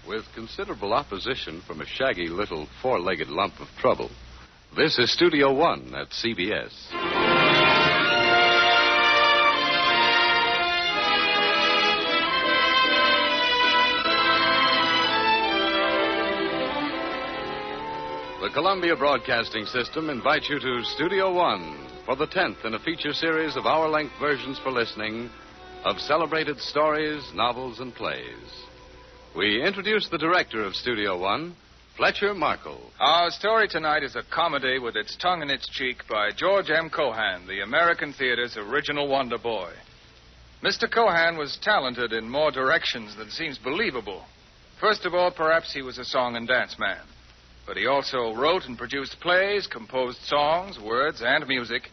with considerable opposition from a shaggy little four-legged lump of trouble. This is Studio One at CBS. The Columbia Broadcasting System invites you to Studio One for the 10th in a feature series of hour-length versions for listening of celebrated stories, novels, and plays. We introduce the director of Studio One, Fletcher Markle. Our story tonight is a comedy with its tongue in its cheek by George M. Cohan, the American theater's original wonder boy. Mr. Cohan was talented in more directions than seems believable. First of all, perhaps he was a song and dance man. But he also wrote and produced plays, composed songs, words, and music,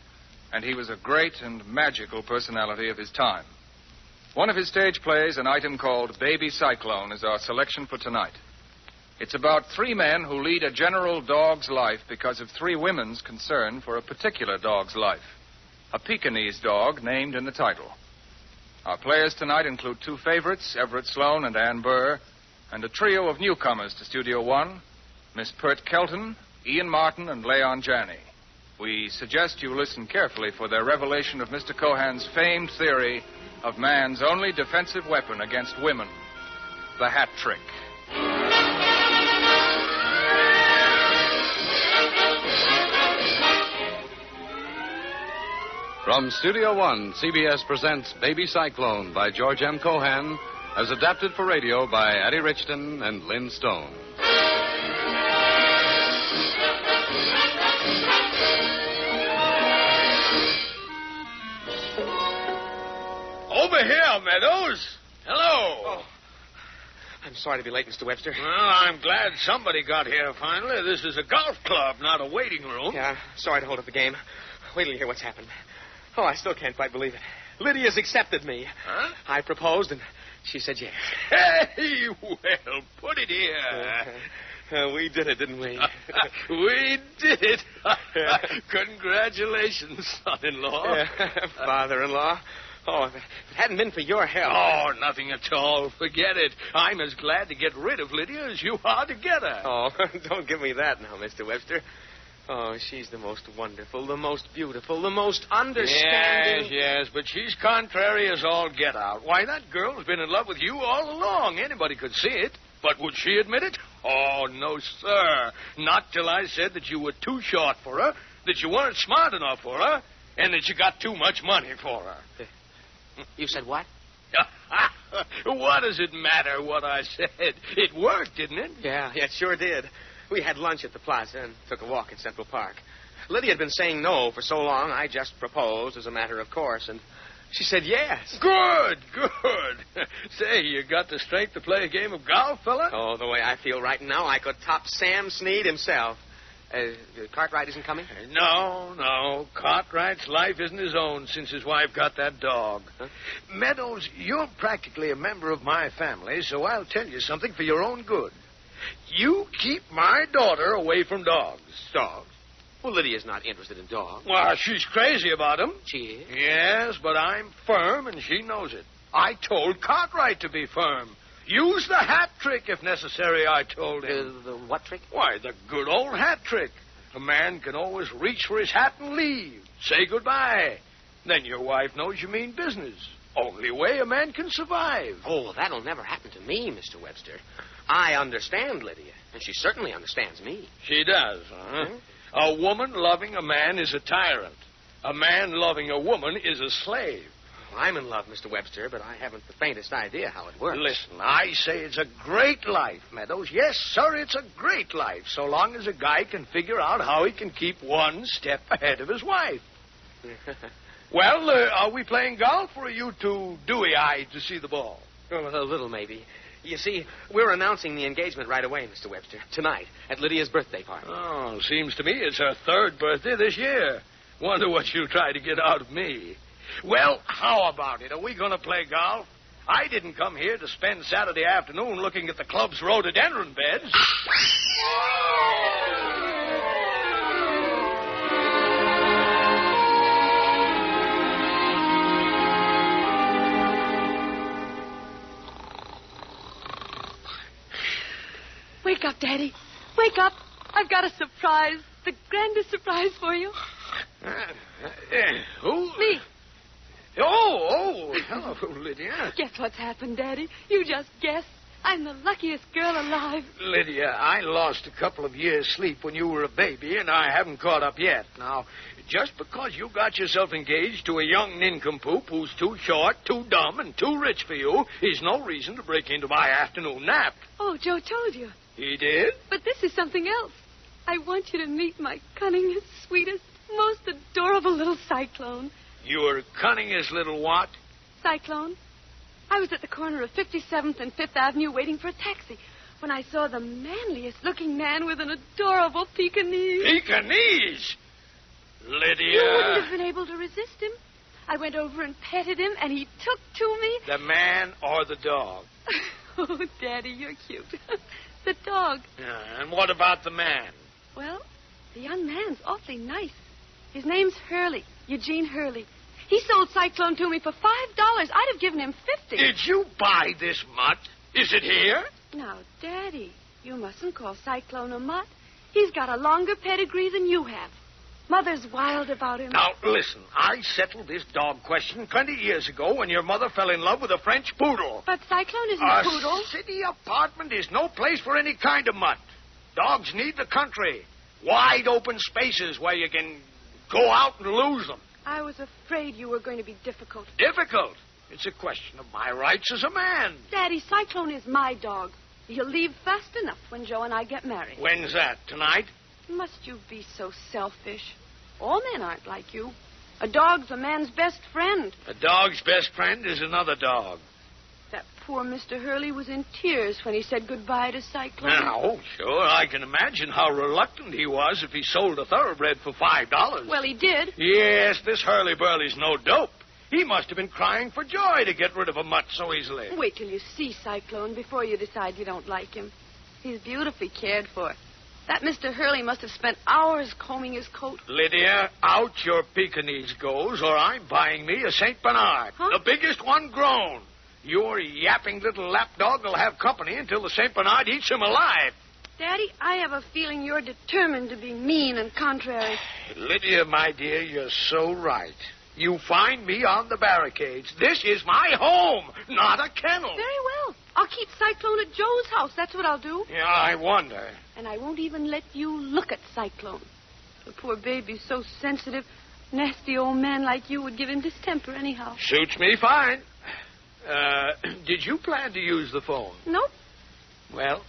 and he was a great and magical personality of his time. One of his stage plays, an item called Baby Cyclone, is our selection for tonight. It's about three men who lead a general dog's life because of three women's concern for a particular dog's life, a Pekingese dog named in the title. Our players tonight include two favorites, Everett Sloane and Ann Burr, and a trio of newcomers to Studio One, Miss Pert Kelton, Ian Martin, and Leon Janney. We suggest you listen carefully for their revelation of Mr. Cohan's famed theory of man's only defensive weapon against women, the hat trick. From Studio One, CBS presents Baby Cyclone by George M. Cohan, as adapted for radio by Addie Richton and Lynn Stone. Over here, Meadows. Hello. Oh. I'm sorry to be late, Mr. Webster. Well, I'm glad somebody got here finally. This is a golf club, not a waiting room. Yeah, sorry to hold up the game. Wait till you hear what's happened. Oh, I still can't quite believe it. Lydia's accepted me. Huh? I proposed, and she said yes. Hey, well, put it here. We did it, didn't we? We did it. Congratulations, son-in-law. Father-in-law. Oh, if it hadn't been for your help. Oh, nothing at all. Forget it. I'm as glad to get rid of Lydia as you are to get her. Oh, don't give me that now, Mr. Webster. Oh, she's the most wonderful, the most beautiful, the most understanding. Yes, but she's contrary as all get out. Why, that girl's been in love with you all along. Anybody could see it. But would she admit it? Oh, no, sir. Not till I said that you were too short for her, that you weren't smart enough for her, and that you got too much money for her. You said what? What does it matter what I said? It worked, didn't it? Yeah, it sure did. We had lunch at the plaza and took a walk in Central Park. Lydia had been saying no for so long, I just proposed as a matter of course, and she said yes. Good. Say, you got the strength to play a game of golf, fella? Oh, the way I feel right now, I could top Sam Snead himself. Cartwright isn't coming? No. Cartwright's life isn't his own since his wife got that dog. Huh? Meadows, you're practically a member of my family, so I'll tell you something for your own good. You keep my daughter away from dogs. Dogs? Well, Lydia's not interested in dogs. Well, she's crazy about them. She is? Yes, but I'm firm, and she knows it. I told Cartwright to be firm. Use the hat trick if necessary, I told him. The what trick? Why, the good old hat trick. A man can always reach for his hat and leave. Say goodbye. Then your wife knows you mean business. Only way a man can survive. Oh, well, that'll never happen to me, Mr. Webster. I understand Lydia, and she certainly understands me. She does, huh? A woman loving a man is a tyrant. A man loving a woman is a slave. Well, I'm in love, Mr. Webster, but I haven't the faintest idea how it works. Listen, I say it's a great life, Meadows. Yes, sir, it's a great life, so long as a guy can figure out how he can keep one step ahead of his wife. Well, are we playing golf, or are you too dewy-eyed to see the ball? Oh, a little, maybe. You see, we're announcing the engagement right away, Mr. Webster. Tonight, at Lydia's birthday party. Oh, seems to me it's her third birthday this year. Wonder what she'll try to get out of me. Well, how about it? Are we going to play golf? I didn't come here to spend Saturday afternoon looking at the club's rhododendron beds. Wake up, Daddy. Wake up. I've got a surprise. The grandest surprise for you. Who? Me. Oh, hello, Lydia. Guess what's happened, Daddy? You just guess. I'm the luckiest girl alive. Lydia, I lost a couple of years' sleep when you were a baby, and I haven't caught up yet. Now, just because you got yourself engaged to a young nincompoop who's too short, too dumb, and too rich for you is no reason to break into my afternoon nap. Oh, Joe told you. He did? But this is something else. I want you to meet my cunningest, sweetest, most adorable little Cyclone. Your cunningest little what? Cyclone. I was at the corner of 57th and 5th Avenue waiting for a taxi when I saw the manliest-looking man with an adorable Pekingese. Pekingese? Lydia. You wouldn't have been able to resist him. I went over and petted him, and he took to me. The man or the dog? Oh, Daddy, you're cute. The dog. Yeah, and what about the man? Well, the young man's awfully nice. His name's Hurley, Gene Hurley. He sold Cyclone to me for $5. I'd have given him $50. Did you buy this mutt? Is it here? Now, Daddy, you mustn't call Cyclone a mutt. He's got a longer pedigree than you have. Mother's wild about him. Now, listen, I settled this dog question 20 years ago when your mother fell in love with a French poodle. But Cyclone isn't a poodle. A city apartment is no place for any kind of mutt. Dogs need the country. Wide open spaces where you can go out and lose them. I was afraid you were going to be difficult. Difficult? It's a question of my rights as a man. Daddy, Cyclone is my dog. He'll leave fast enough when Joe and I get married. When's that? Tonight? Must you be so selfish? All men aren't like you. A dog's a man's best friend. A dog's best friend is another dog. That poor Mr. Hurley was in tears when he said goodbye to Cyclone. Now, sure, I can imagine how reluctant he was if he sold a thoroughbred for $5. Well, he did. Yes, this Hurley-Burley's no dope. He must have been crying for joy to get rid of a mutt so easily. Wait till you see Cyclone before you decide you don't like him. He's beautifully cared for. That Mr. Hurley must have spent hours combing his coat. Lydia, out your Pekingese goes, or I'm buying me a St. Bernard. Huh? The biggest one grown. Your yapping little lapdog will have company until the St. Bernard eats him alive. Daddy, I have a feeling you're determined to be mean and contrary. Lydia, my dear, you're so right. You find me on the barricades. This is my home, not a kennel. Very well. I'll keep Cyclone at Joe's house. That's what I'll do. Yeah, I wonder. And I won't even let you look at Cyclone. The poor baby's so sensitive. Nasty old man like you would give him distemper anyhow. Suits me fine. Did you plan to use the phone? Nope. Well,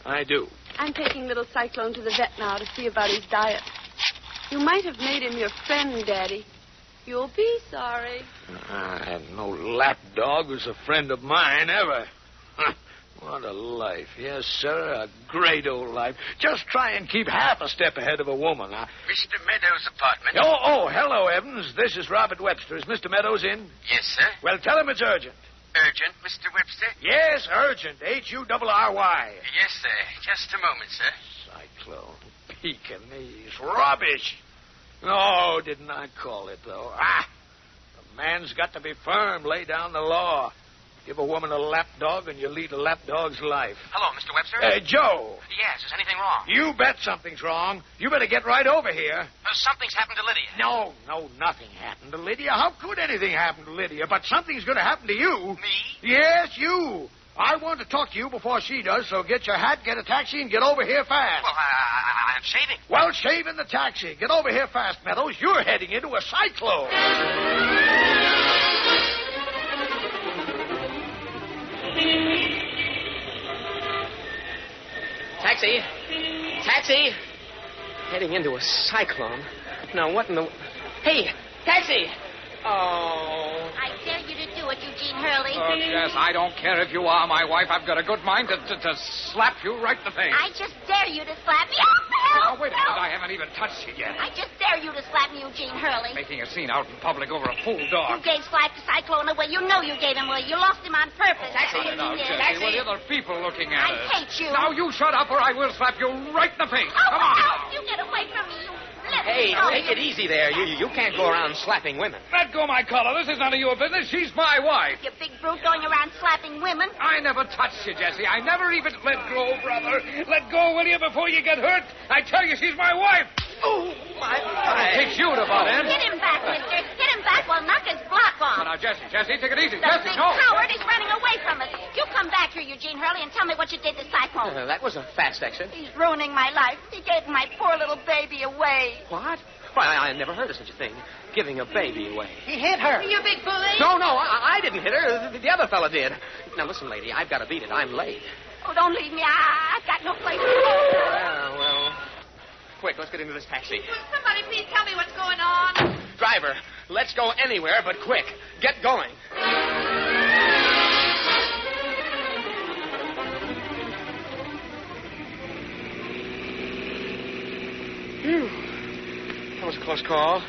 I do. I'm taking little Cyclone to the vet now to see about his diet. You might have made him your friend, Daddy. You'll be sorry. I had no lapdog who's a friend of mine ever. What a life. Yes, sir, a great old life. Just try and keep half a step ahead of a woman. Mr. Meadows' apartment? Oh, hello, Evans. This is Robert Webster. Is Mr. Meadows in? Yes, sir. Well, tell him it's urgent. Urgent, Mr. Webster? Yes, urgent. H-U-R-R-Y. Yes, sir. Just a moment, sir. Cyclone. Pekingese. Rubbish. Oh, didn't I call it, though? The man's got to be firm, lay down the law. Give a woman a lapdog and you lead a lapdog's life. Hello, Mr. Webster? Joe. Yes, is anything wrong? You bet something's wrong. You better get right over here. Something's happened to Lydia. No, nothing happened to Lydia. How could anything happen to Lydia? But something's going to happen to you. Me? Yes, you. I want to talk to you before she does, so get your hat, get a taxi, and get over here fast. Well, I'm shaving. Well, shave in the taxi. Get over here fast, Meadows. You're heading into a cyclone. Taxi! Taxi! Heading into a cyclone. Now, what in the... Hey, taxi! Oh. I dare you to do it, Gene Hurley. Oh, Jess, I don't care if you are my wife. I've got a good mind to slap you right in the face. I just dare you to slap me. Oh, wait a minute. I haven't even touched you yet. I just dare you to slap me, Gene Hurley. Making a scene out in public over a fool dog. You gave Slack to Cyclone away. You know you gave him away. You lost him on purpose. Taxi. That's what you did. Jessie, with other people looking at us. I hate you. Now you shut up or I will slap you right in the face. Oh, Come on. Help. You get away from me, you Hey, take it easy there. You can't go around slapping women. Let go my collar. This is none of your business. She's my wife. You big brute going around slapping women. I never touched you, Jessie. I never even... Let go, brother. Let go, will you, before you get hurt? I tell you, she's my wife. Oh, my... It takes you to butt in. Hit him back, mister. Hit him back while knock his block off. Now, Jessie, take it easy. The Jessie, big no. coward is running away from us. You come back here, Eugene Hurley, and tell me what you did to Cyclone. That was a fast exit. He's ruining my life. He gave my poor little baby away. What? Why, I never heard of such a thing. Giving a baby away. He hit her. You big bully. No, I didn't hit her. The other fella did. Now, listen, lady, I've got to beat it. I'm late. Oh, don't leave me. I've got no place to go. Well, quick, let's get into this taxi. Will somebody please tell me what's going on? Driver, let's go anywhere, but quick. Get going. Phew. That was a close call.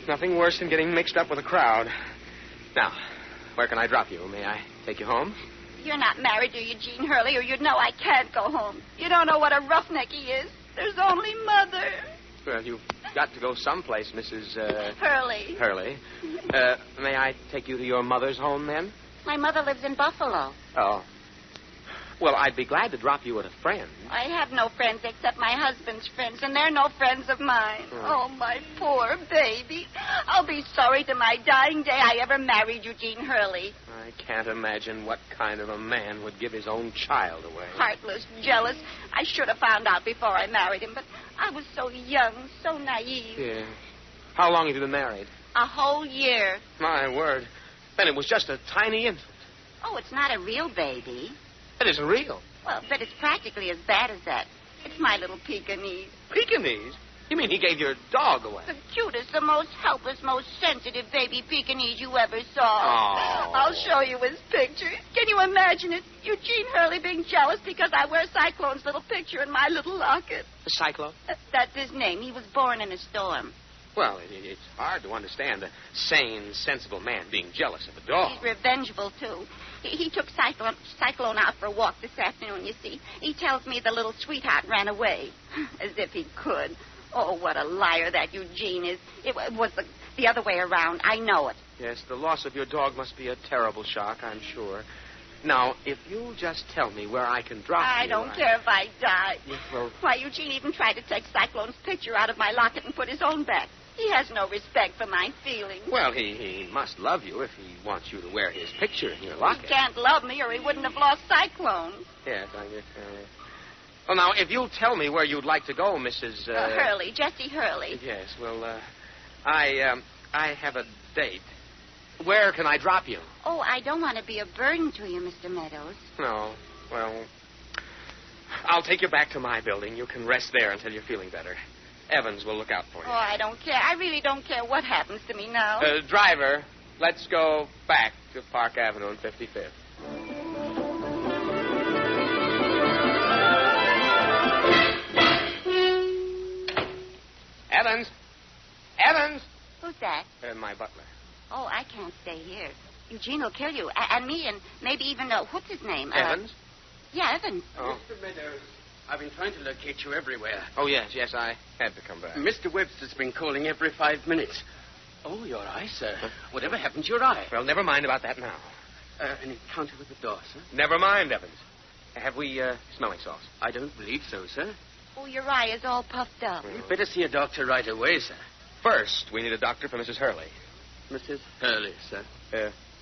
Nothing worse than getting mixed up with a crowd. Now, where can I drop you? May I take you home? You're not married to Eugene Hurley, or you'd know I can't go home. You don't know what a roughneck he is. There's only Mother. Well, you've got to go someplace, Mrs. Hurley. Hurley. May I take you to your mother's home, then? My mother lives in Buffalo. Oh. Well, I'd be glad to drop you at a friend. I have no friends except my husband's friends, and they're no friends of mine. Oh, my poor baby. I'll be sorry to my dying day I ever married Eugene Hurley. I can't imagine what kind of a man would give his own child away. Heartless, jealous. I should have found out before I married him, but I was so young, so naive. Yeah. How long have you been married? A whole year. My word. Then it was just a tiny infant. Oh, it's not a real baby. It isn't real. Well, but it's practically as bad as that. It's my little Pekingese. Pekingese? You mean he gave your dog away? The cutest, the most helpless, most sensitive baby Pekingese you ever saw. Oh. I'll show you his picture. Can you imagine it? Eugene Hurley being jealous because I wear Cyclone's little picture in my little locket. The Cyclone? That's his name. He was born in a storm. Well, it's hard to understand a sane, sensible man being jealous of a dog. He's revengeful, too. He took Cyclone out for a walk this afternoon, you see. He tells me the little sweetheart ran away. As if he could. Oh, what a liar that Eugene is. It was the other way around. I know it. Yes, the loss of your dog must be a terrible shock, I'm sure. Now, if you'll just tell me where I can drop you... I don't care if I die. Yes, well... Why, Eugene even tried to take Cyclone's picture out of my locket and put his own back. He has no respect for my feelings. Well, he must love you if he wants you to wear his picture in your locket. He can't love me or he wouldn't have lost Cyclone. Yes, I guess... Well, now, if you'll tell me where you'd like to go, Mrs... Hurley, Jessie Hurley. Yes, well, I have a date. Where can I drop you? Oh, I don't want to be a burden to you, Mr. Meadows. No, well, I'll take you back to my building. You can rest there until you're feeling better. Evans will look out for you. Oh, I don't care. I really don't care what happens to me now. Driver, let's go back to Park Avenue and 55th. Evans! Evans! Who's that? My butler. Oh, I can't stay here. Eugene will kill you. And me, and maybe even, what's his name? Evans? Yeah, Evans. Oh. Mr. Meadows, I've been trying to locate you everywhere. Oh, yes, I had to come back. Mr. Webster's been calling every 5 minutes. Oh, your eye, sir. Whatever happened to your eye? Well, never mind about that now. An encounter with the door, sir? Never mind, Evans. Have we smelling salts? I don't believe so, sir. Oh, your eye is all puffed up. You'd better see a doctor right away, sir. First, we need a doctor for Mrs. Hurley. Mrs. Hurley, sir.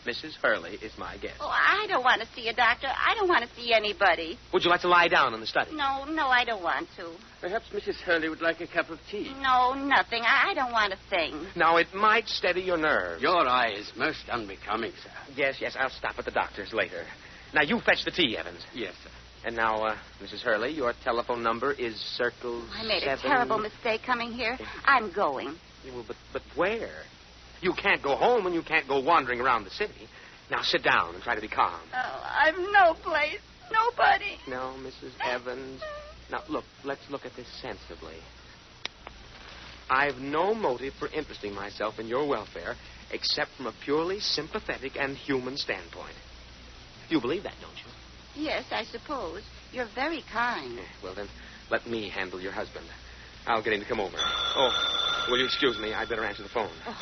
Mrs. Hurley is my guest. Oh, I don't want to see a doctor. I don't want to see anybody. Would you like to lie down in the study? No, I don't want to. Perhaps Mrs. Hurley would like a cup of tea. No, nothing. I don't want a thing. Now, it might steady your nerves. Your eye is most unbecoming, sir. Yes, I'll stop at the doctor's later. Now, you fetch the tea, Evans. Yes, sir. And now, Mrs. Hurley, your telephone number is circle I made 7... a terrible mistake coming here. I'm going. Well, but where? You can't go home and you can't go wandering around the city. Now, sit down and try to be calm. Oh, I've no place. Nobody. No, Mrs. Evans. Now, let's look at this sensibly. I've no motive for interesting myself in your welfare except from a purely sympathetic and human standpoint. You believe that, don't you? Yes, I suppose. You're very kind. Well, then, let me handle your husband. I'll get him to come over. Oh, will you excuse me? I'd better answer the phone. Oh,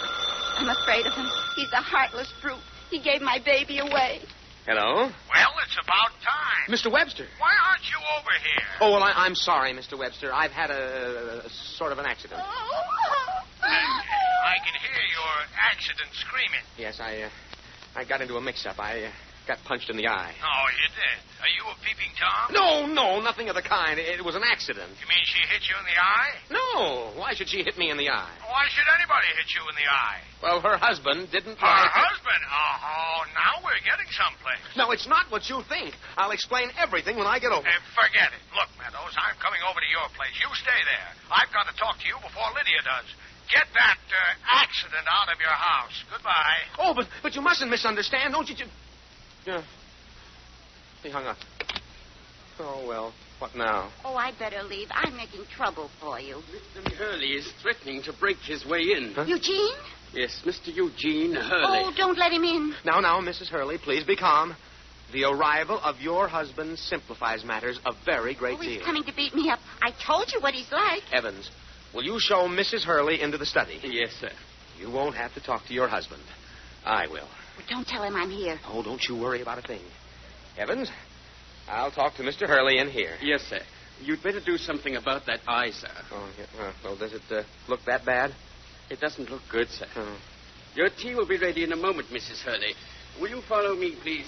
I'm afraid of him. He's a heartless brute. He gave my baby away. Hello? Well, it's about time. Mr. Webster. Why aren't you over here? Oh, well, I'm sorry, Mr. Webster. I've had a sort of an accident. I can hear your accident screaming. Yes, I got into a mix-up. I got punched in the eye. Oh, you did? Are you a peeping Tom? No, nothing of the kind. It was an accident. You mean she hit you in the eye? No. Why should she hit me in the eye? Why should anybody hit you in the eye? Well, her husband didn't Her like it. husband? Oh, now we're getting someplace. No, it's not what you think. I'll explain everything when I get over. Forget it. Look, Meadows, I'm coming over to your place. You stay there. I've got to talk to you before Lydia does. Get that accident out of your house. Goodbye. Oh, but you mustn't misunderstand. Don't you? Yeah. He hung up. Oh, well, what now? Oh, I'd better leave. I'm making trouble for you. Mr. Hurley is threatening to break his way in. Huh? Eugene? Yes, Mr. Eugene Hurley. Oh, don't let him in. Now, Mrs. Hurley, please be calm. The arrival of your husband simplifies matters a very great He's deal. coming to beat me up. I told you what he's like. Evans, will you show Mrs. Hurley into the study? Yes, sir. You won't have to talk to your husband. I will. Well, don't tell him I'm here. Oh, don't you worry about a thing. Evans, I'll talk to Mr. Hurley in here. Yes, sir. You'd better do something about that eye, sir. Oh, yeah. Well, does it look that bad? It doesn't look good, sir. Oh. Your tea will be ready in a moment, Mrs. Hurley. Will you follow me, please?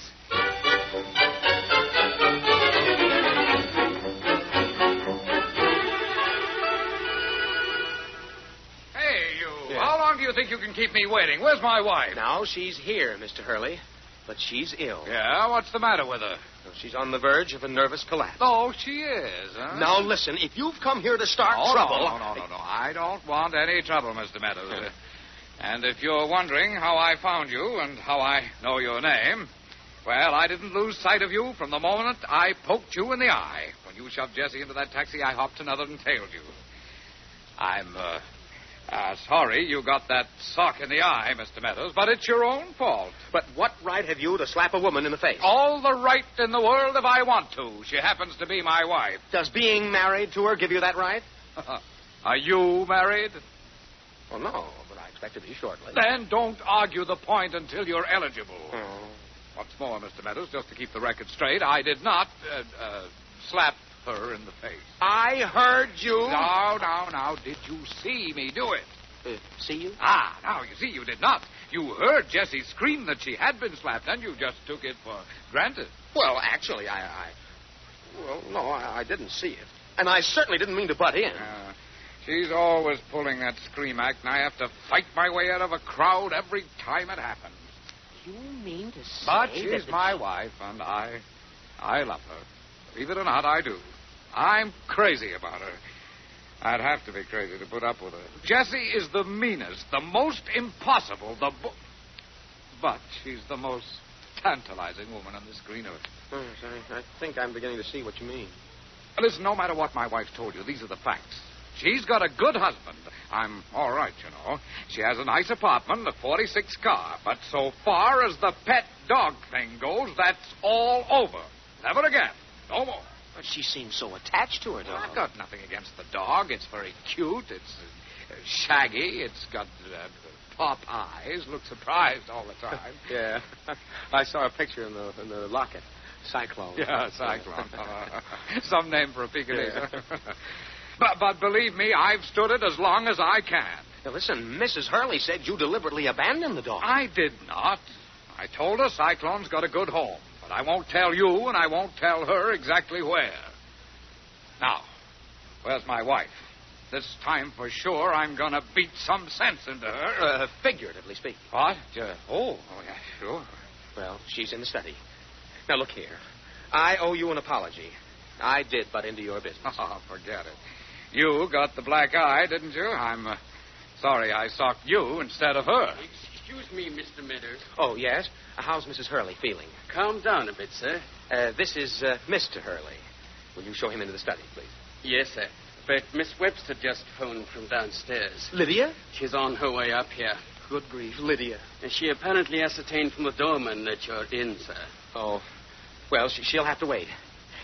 Hey, you. Yeah. How long do you think you can keep me waiting? Where's my wife? Now, she's here, Mr. Hurley, but she's ill. Yeah? What's the matter with her? She's on the verge of a nervous collapse. Oh, she is, huh? Now, listen, if you've come here to start trouble... No. I don't want any trouble, Mr. Meadows. And if you're wondering how I found you and how I know your name, well, I didn't lose sight of you from the moment I poked you in the eye. When you shoved Jessie into that taxi, I hopped another and tailed you. I'm, sorry you got that sock in the eye, Mr. Meadows, but it's your own fault. But what right have you to slap a woman in the face? All the right in the world if I want to. She happens to be my wife. Does being married to her give you that right? Are you married? Well, no, but I expect to be shortly. Then don't argue the point until you're eligible. Oh. What's more, Mr. Meadows, just to keep the record straight, I did not slap her in the face. I heard you. Now, did you see me do it? See you? Now, you see, you did not. You heard Jessie scream that she had been slapped, and you just took it for granted. Well, actually, I didn't see it. And I certainly didn't mean to butt in. She's always pulling that scream act, and I have to fight my way out of a crowd every time it happens. You mean to say But she's my wife, and I love her. Believe it or not, I do. I'm crazy about her. I'd have to be crazy to put up with her. Jessie is the meanest, the most impossible, but she's the most tantalizing woman on this green earth. Oh, sorry. I think I'm beginning to see what you mean. Listen, no matter what my wife's told you, these are the facts. She's got a good husband. I'm all right, you know. She has a nice apartment, a 46 car. But so far as the pet dog thing goes, that's all over. Never again. No more. But she seems so attached to her dog. I've got nothing against the dog. It's very cute. It's shaggy. It's got pop eyes. Looks surprised all the time. Yeah. I saw a picture in the locket. Cyclone. Yeah, Cyclone. Some name for a Pekingese. Yeah. But believe me, I've stood it as long as I can. Now, listen, Mrs. Hurley said you deliberately abandoned the dog. I did not. I told her Cyclone's got a good home. But I won't tell you, and I won't tell her exactly where. Now, where's my wife? This time for sure I'm going to beat some sense into her. Figuratively speaking. What? Oh, yeah, sure. Well, she's in the study. Now, look here. I owe you an apology. I did butt into your business. Oh, forget it. You got the black eye, didn't you? I'm sorry I socked you instead of her. Excuse me, Mr. Meadows. Oh, yes? How's Mrs. Hurley feeling? Calm down a bit, sir. This is Mr. Hurley. Will you show him into the study, please? Yes, sir. But Miss Webster just phoned from downstairs. Lydia? She's on her way up here. Good grief, Lydia. And she apparently ascertained from the doorman that you're in, sir. Oh, well, she'll have to wait.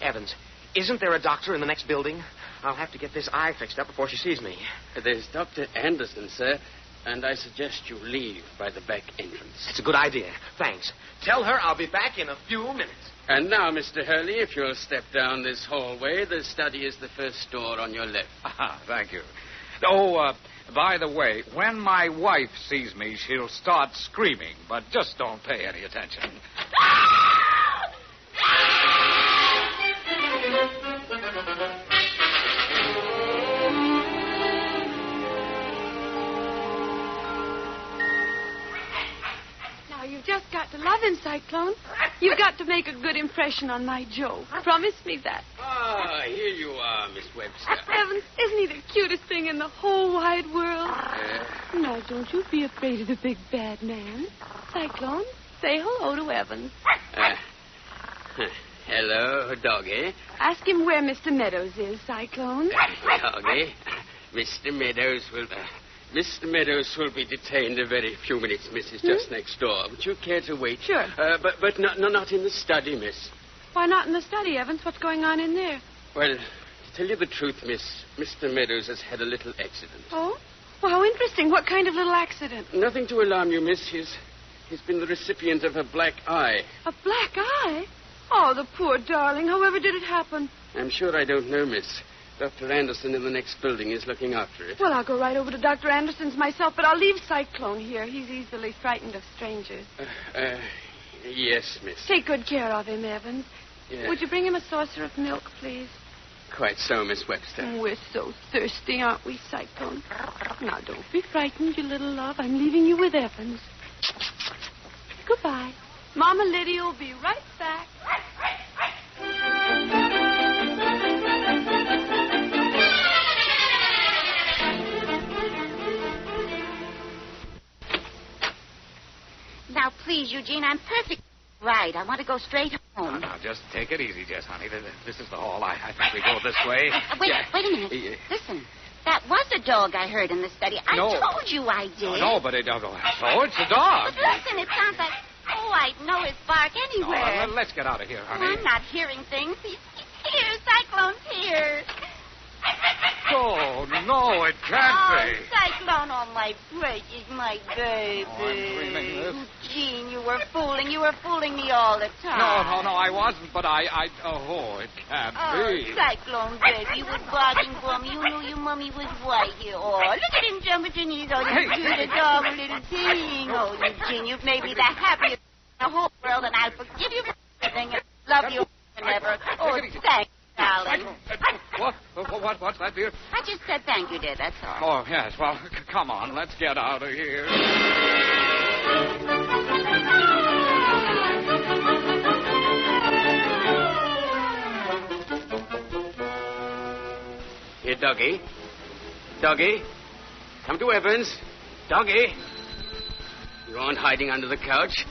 Evans, isn't there a doctor in the next building? I'll have to get this eye fixed up before she sees me. There's Dr. Anderson, sir, and I suggest you leave by the back entrance. It's a good idea. Thanks. Tell her I'll be back in a few minutes. And now, Mr. Hurley, if you'll step down this hallway, the study is the first door on your left. Thank you. Oh, by the way, when my wife sees me, she'll start screaming, but just don't pay any attention. Now, you've just got to love him, Cyclone. You've got to make a good impression on my Joe. Promise me that. Ah, here you are, Miss Webster. Evans, isn't he the cutest thing in the whole wide world? Now, don't you be afraid of the big bad man. Cyclone, say hello to Evans. Hello, doggy. Ask him where Mr. Meadows is, Cyclone. Doggy, Mr. Meadows will be detained a very few minutes, miss. Is just next door. Would you care to wait? Sure. But not in the study, miss. Why not in the study, Evans? What's going on in there? Well, to tell you the truth, miss, Mr. Meadows has had a little accident. Oh? Well, how interesting. What kind of little accident? Nothing to alarm you, miss. He's been the recipient of a black eye. A black eye? Oh, the poor darling. However did it happen? I'm sure I don't know, miss. Dr. Anderson in the next building is looking after it. Well, I'll go right over to Dr. Anderson's myself, but I'll leave Cyclone here. He's easily frightened of strangers. Yes, miss. Take good care of him, Evans. Yeah. Would you bring him a saucer of milk, please? Quite so, Miss Webster. We're so thirsty, aren't we, Cyclone? Now, don't be frightened, you little love. I'm leaving you with Evans. Goodbye. Mama Lydia will be right back. Now, please, Eugene, I'm perfectly right. I want to go straight home. Now, just take it easy, Jess, honey. This is the hall. I think we go this way. Wait a minute. Listen. That was a dog I heard in the study. I told you I did. No, but so it's a dog. But listen, it sounds like... Oh, I know his bark anywhere. Let's get out of here, honey. I'm not hearing things. He's here. Cyclone's here. Oh, no, it can't be. Cyclone, my precious, my baby. Oh, I'm dreaming this. Gene, you were fooling me all the time. No, I wasn't, but it can't be. Cyclone, baby, was barking for me. You knew your mommy was right here. Oh, look at him jumping to knees. Oh, you cute dog, little thing. Oh, Gene, you've made me the happiest in the whole world, and I'll forgive you for everything and love you forever. Oh, thanks, darling. What's that, dear? I just said thank you, dear, that's all. Oh, yes. Well, come on. Let's get out of here. Here, Doggy. Doggy. Come to Evans. Doggy. You aren't hiding under the couch.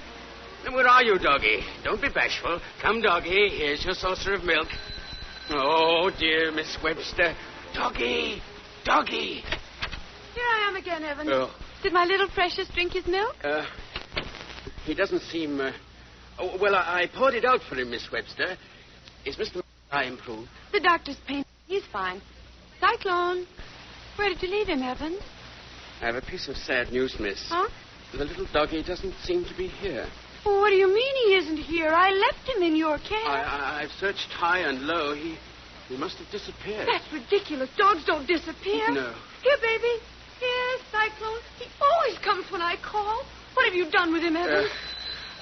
Then where are you, Doggy? Don't be bashful. Come, Doggy. Here's your saucer of milk. Oh, dear Miss Webster. Doggy! Doggy! Here I am again, Evans. Did my little precious drink his milk? He doesn't seem... well, I poured it out for him, Miss Webster. Is Mr. Eye improved? The doctor's pain. He's fine. Cyclone. Where did you leave him, Evans? I have a piece of sad news, miss. Huh? The little doggy doesn't seem to be here. Well, what do you mean he isn't here? I left him in your care. I've searched high and low. He must have disappeared. That's ridiculous. Dogs don't disappear. No. Here, baby. Here, Cyclone. He always comes when I call. What have you done with him, Evans?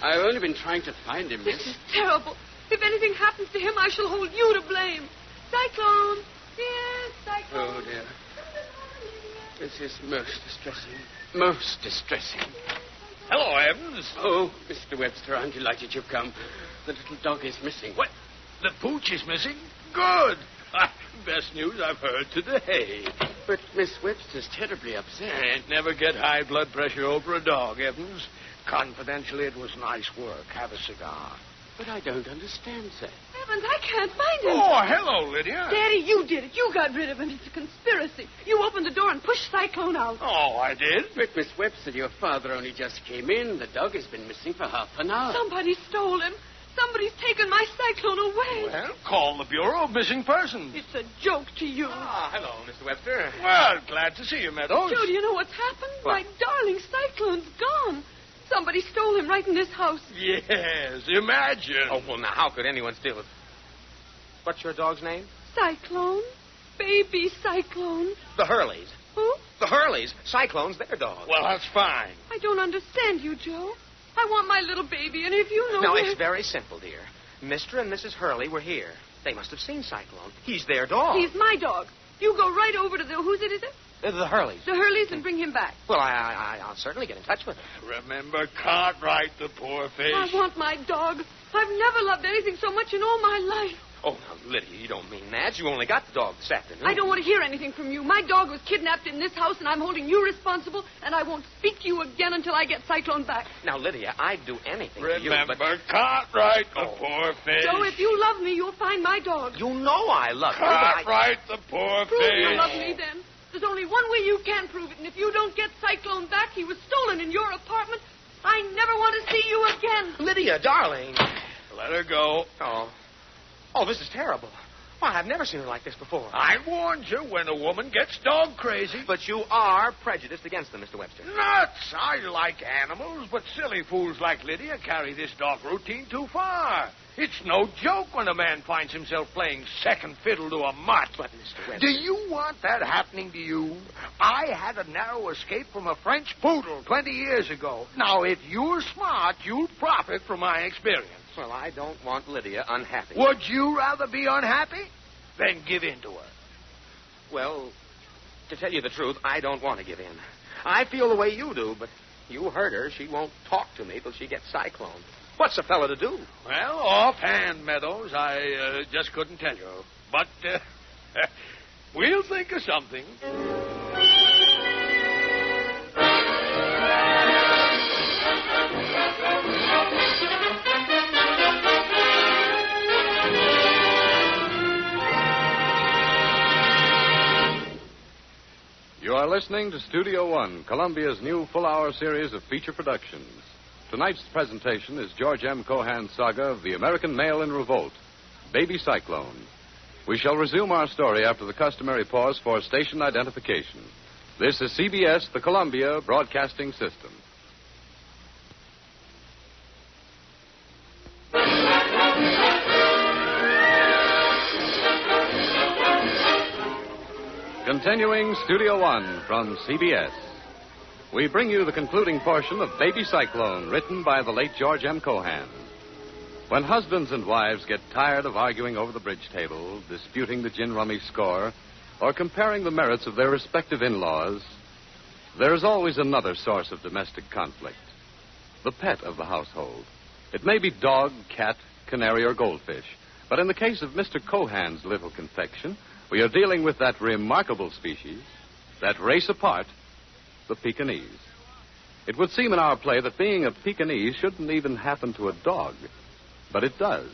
I've only been trying to find him, miss. This is terrible. If anything happens to him, I shall hold you to blame. Cyclone. Here, Cyclone. Oh, dear. This is most distressing. Most distressing. Hello, Evans. Oh, Mr. Webster, I'm delighted you've come. The little dog is missing. What? The pooch is missing? Good. Best news I've heard today. But Miss Webster's terribly upset. Can't never get high blood pressure over a dog, Evans. Confidentially, it was nice work. Have a cigar. But I don't understand, sir. Evans, I can't find him. Oh, hello, Lydia. Daddy, you did it. You got rid of him. It's a conspiracy. You opened the door and pushed Cyclone out. Oh, I did? But Miss Webster, your father only just came in. The dog has been missing for half an hour. Somebody stole him. Some Somebody's taken my Cyclone away. Well, call the Bureau of Missing Persons. It's a joke to you. Hello, Mr. Webster. Well, glad to see you, Meadows. Joe, do you know what's happened? What? My darling Cyclone's gone. Somebody stole him right in this house. Yes, imagine. Oh, well, now, how could anyone steal it? What's your dog's name? Cyclone? Baby Cyclone. The Hurleys. Who? The Hurleys. Cyclone's their dog. Well, that's fine. I don't understand you, Joe. I want my little baby, and if you know Now, where... it's very simple, dear. Mr. and Mrs. Hurley were here. They must have seen Cyclone. He's their dog. He's my dog. You go right over to the... Who's it, is it? The Hurleys. The Hurleys and bring him back. Well, I'll certainly get in touch with him. Remember Cartwright, the poor face. I want my dog. I've never loved anything so much in all my life. Oh, now, Lydia, you don't mean that. You only got the dog this afternoon. I don't want to hear anything from you. My dog was kidnapped in this house, and I'm holding you responsible, and I won't speak to you again until I get Cyclone back. Now, Lydia, I'd do anything Remember for you, but... Cartwright, the poor face. Joe, if you love me, you'll find my dog. You know I love you, but I... Cartwright, the poor Prove face. you love me, then. There's only one way you can prove it, and if you don't get Cyclone back, he was stolen in your apartment. I never want to see you again. Lydia, darling. Let her go. Oh, this is terrible. Why, I've never seen her like this before. I warned you when a woman gets dog crazy. But you are prejudiced against them, Mr. Webster. Nuts! I like animals, but silly fools like Lydia carry this dog routine too far. It's no joke when a man finds himself playing second fiddle to a mutt. But, Mr. Webster... Do you want that happening to you? I had a narrow escape from a French poodle 20 years ago. Now, if you're smart, you'll profit from my experience. Well, I don't want Lydia unhappy. Would you rather be unhappy? Then give in to her. Well, to tell you the truth, I don't want to give in. I feel the way you do, but you heard her. She won't talk to me till she gets Cyclone. What's a fella to do? Well, offhand, Meadows, I just couldn't tell you. But we'll think of something. You are listening to Studio One, Columbia's new full-hour series of feature productions. Tonight's presentation is George M. Cohan's saga of the American male in revolt, Baby Cyclone. We shall resume our story after the customary pause for station identification. This is CBS, the Columbia Broadcasting System. Continuing Studio One from CBS, we bring you the concluding portion of Baby Cyclone, written by the late George M. Cohan. When husbands and wives get tired of arguing over the bridge table, disputing the gin rummy score, or comparing the merits of their respective in-laws, there is always another source of domestic conflict: the pet of the household. It may be dog, cat, canary, or goldfish, but in the case of Mr. Cohan's little confection, we are dealing with that remarkable species, that race apart, the Pekingese. It would seem in our play that being a Pekingese shouldn't even happen to a dog, but it does.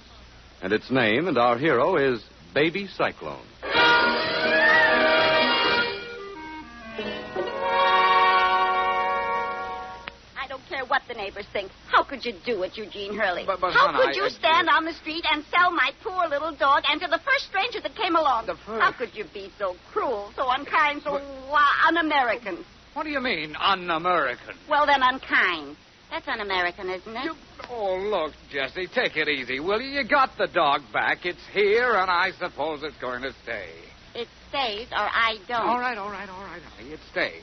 And its name and our hero is Baby Cyclone. I don't care what the neighbors think. How could you do it, Eugene Hurley? But, How Hannah, could you stand on the street and sell my poor little dog and to the first stranger that came along? How could you be so cruel, so unkind, so un-American? What do you mean, un-American? Well, then, unkind. That's un-American, isn't it? Oh, look, Jessie, take it easy, will you? You got the dog back. It's here, and I suppose it's going to stay. It stays, or I don't. All right, honey. It stays.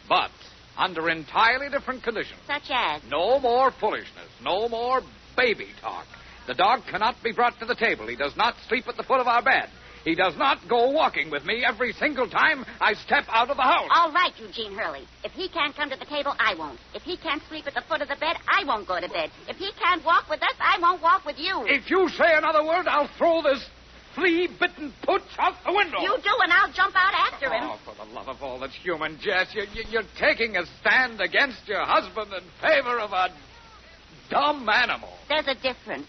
But under entirely different conditions. Such as? No more foolishness. No more baby talk. The dog cannot be brought to the table. He does not sleep at the foot of our bed. He does not go walking with me every single time I step out of the house. All right, Eugene Hurley. If he can't come to the table, I won't. If he can't sleep at the foot of the bed, I won't go to bed. If he can't walk with us, I won't walk with you. If you say another word, I'll throw this flea-bitten pooch out the window. You do, and I'll jump out after him. Oh, for the love of all that's human, Jess, you're taking a stand against your husband in favor of a dumb animal. There's a difference.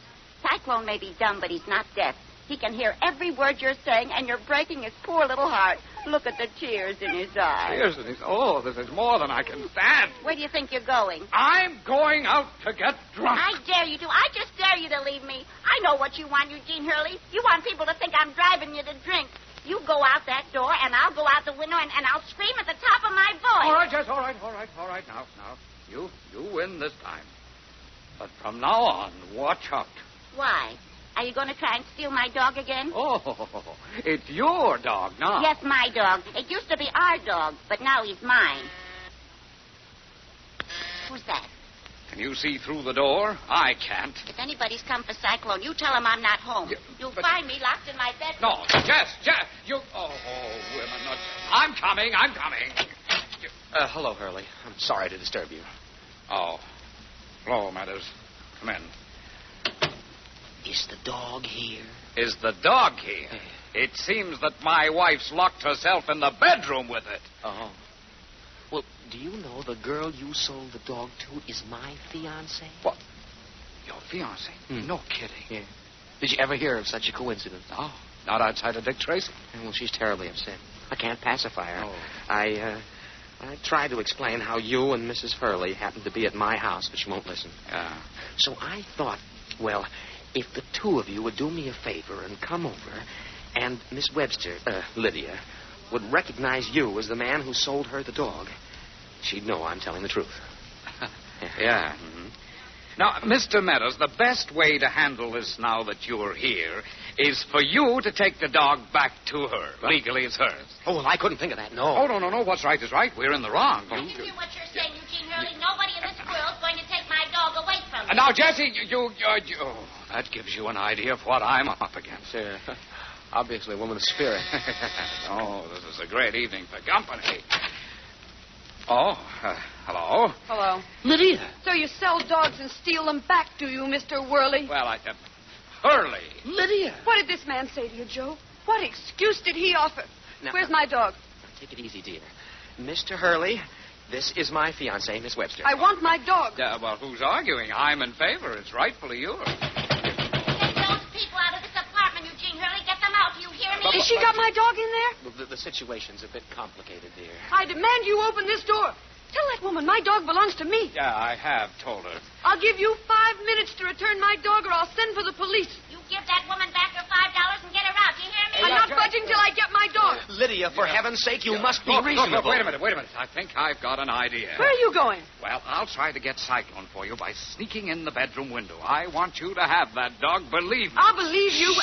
Cyclone may be dumb, but he's not deaf. He can hear every word you're saying, and you're breaking his poor little heart. Look at the tears in his eyes. Tears in his... Oh, this is more than I can stand. Where do you think you're going? I'm going out to get drunk. I dare you to. I just dare you to leave me. I know what you want, Eugene Hurley. You want people to think I'm driving you to drink. You go out that door, and I'll go out the window, and I'll scream at the top of my voice. All right, Jess, all right. Now, you win this time. But from now on, watch out. Why? Are you going to try and steal my dog again? Oh, it's your dog now. Yes, my dog. It used to be our dog, but now he's mine. Who's that? Can you see through the door? I can't. If anybody's come for Cyclone, you tell them I'm not home. You'll find me locked in my bedroom. No, Jess, you... Oh, women, not... I'm coming. Hello, Hurley. I'm sorry to disturb you. Oh. Hello, Matters. Come in. Is the dog here? Is the dog here? It seems that my wife's locked herself in the bedroom with it. Oh. Well, do you know the girl you sold the dog to is my fiancée? What? Your fiancée? No kidding. Yeah. Did you ever hear of such a coincidence? No. Not outside of Dick Tracy? Well, she's terribly upset. I can't pacify her. Oh. I tried to explain how you and Mrs. Hurley happened to be at my house, but she won't listen. Yeah. So I thought, well, if the two of you would do me a favor and come over, and Miss Webster, Lydia, would recognize you as the man who sold her the dog, she'd know I'm telling the truth. Yeah. Mm-hmm. Now, Mr. Meadows, the best way to handle this now that you're here is for you to take the dog back to her. What? Legally, it's hers. Oh, well, I couldn't think of that, no. Oh, no. What's right is right. We're in the wrong. I can hear what you're saying, Eugene Hurley. Nobody in this world's going to take my dog away from me. Now, Jessie, you that gives you an idea of what I'm up against. Obviously a woman of spirit. Oh, this is a great evening for company. Oh, hello. Hello. Lydia. So you sell dogs and steal them back, do you, Mr. Worley? Well, Hurley. Lydia. What did this man say to you, Joe? What excuse did he offer? Now, Where's my dog? Take it easy, dear. Mr. Hurley, this is my fiancée, Miss Webster. I want my dog. Well, who's arguing? I'm in favor. It's rightfully yours. Get those people out of this apartment, Eugene Hurley. Get them out. Do you hear me? Has she got my dog in there? Well, the situation's a bit complicated, dear. I demand you open this door. Tell that woman my dog belongs to me. Yeah, I have told her. I'll give you 5 minutes to return my dog, or I'll send for the police. You give that woman back her $5 and get her out. Do you hear me? I'm not budging till I get my dog. Lydia, for heaven's sake, you must be reasonable. Look, wait a minute. I think I've got an idea. Where are you going? Well, I'll try to get Cyclone for you by sneaking in the bedroom window. I want you to have that dog, believe me. I'll believe you.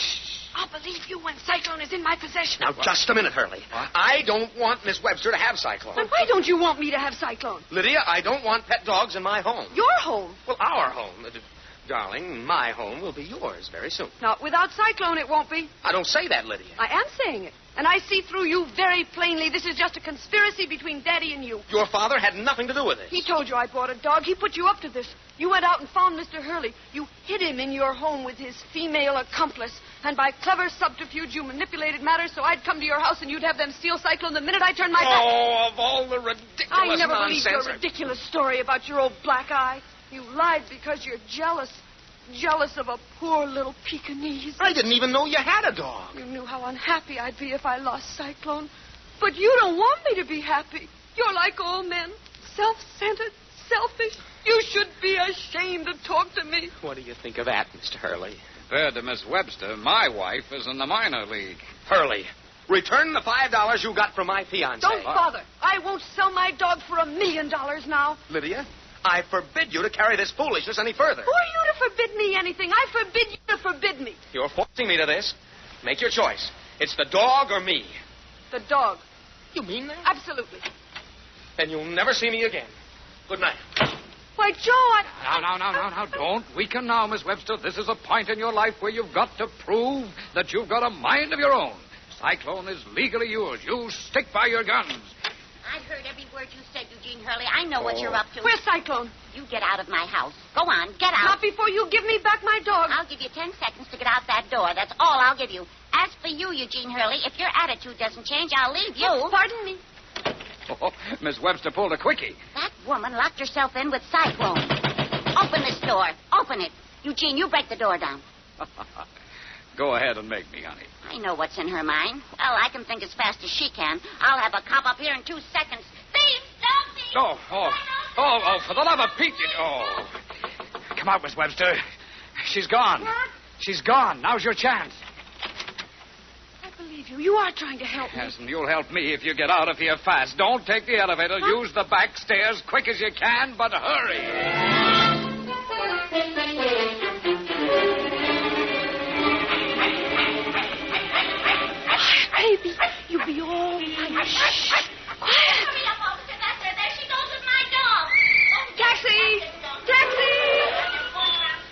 I'll believe you when Cyclone is in my possession. Now, just a minute, Hurley. What? I don't want Miss Webster to have Cyclone. But why don't you want me to have Cyclone? Lydia, I don't want pet dogs in my home. Your home? Well, our home. Darling, my home will be yours very soon. Not without Cyclone, it won't be. I don't say that, Lydia. I am saying it. And I see through you very plainly. This is just a conspiracy between Daddy and you. Your father had nothing to do with it. He told you I bought a dog. He put you up to this. You went out and found Mr. Hurley. You hid him in your home with his female accomplice. And by clever subterfuge, you manipulated matters so I'd come to your house and you'd have them steal Cyclone the minute I turned my back. Oh, of all the ridiculous I never believed nonsense. your ridiculous story about your old black eye. You lied because you're jealous. Jealous of a poor little Pekingese. I didn't even know you had a dog. You knew how unhappy I'd be if I lost Cyclone. But you don't want me to be happy. You're like all men. Self-centered, selfish. You should be ashamed to talk to me. What do you think of that, Mr. Hurley? Compared to Miss Webster, my wife is in the minor league. Hurley, return the $5 you got from my fiancé. Don't bother. I won't sell my dog for $1 million now. Lydia, I forbid you to carry this foolishness any further. Who are you to forbid me anything? I forbid you to forbid me. You're forcing me to this. Make your choice. It's the dog or me. The dog. You mean that? Absolutely. Then you'll never see me again. Good night. Why, Joe, Now. Don't weaken now, Miss Webster. This is a point in your life where you've got to prove that you've got a mind of your own. Cyclone is legally yours. You stick by your guns. I heard every word you said, Eugene Hurley. I know what you're up to. Where's Cyclone? You get out of my house. Go on, get out. Not before you give me back my dog. I'll give you 10 seconds to get out that door. That's all I'll give you. As for you, Eugene Hurley, if your attitude doesn't change, I'll leave you. Oh, pardon me. Oh, Miss Webster pulled a quickie. That woman locked herself in with Cyclone. Open this door. Open it. Eugene, you break the door down. Go ahead and make me, honey. I know what's in her mind. Well, I can think as fast as she can. I'll have a cop up here in 2 seconds. Thieves! Stop thieves! Oh, for the love of Pete. Oh. Come out, Miss Webster. She's gone. What? She's gone. Now's your chance. I believe you. You are trying to help me. Yes, and you'll help me if you get out of here fast. Don't take the elevator. Huh? Use the back stairs quick as you can, but hurry. Baby, you be all right. Shh. Quiet. Hurry up, officer. That's her. There she goes with my dog. Taxi! Taxi!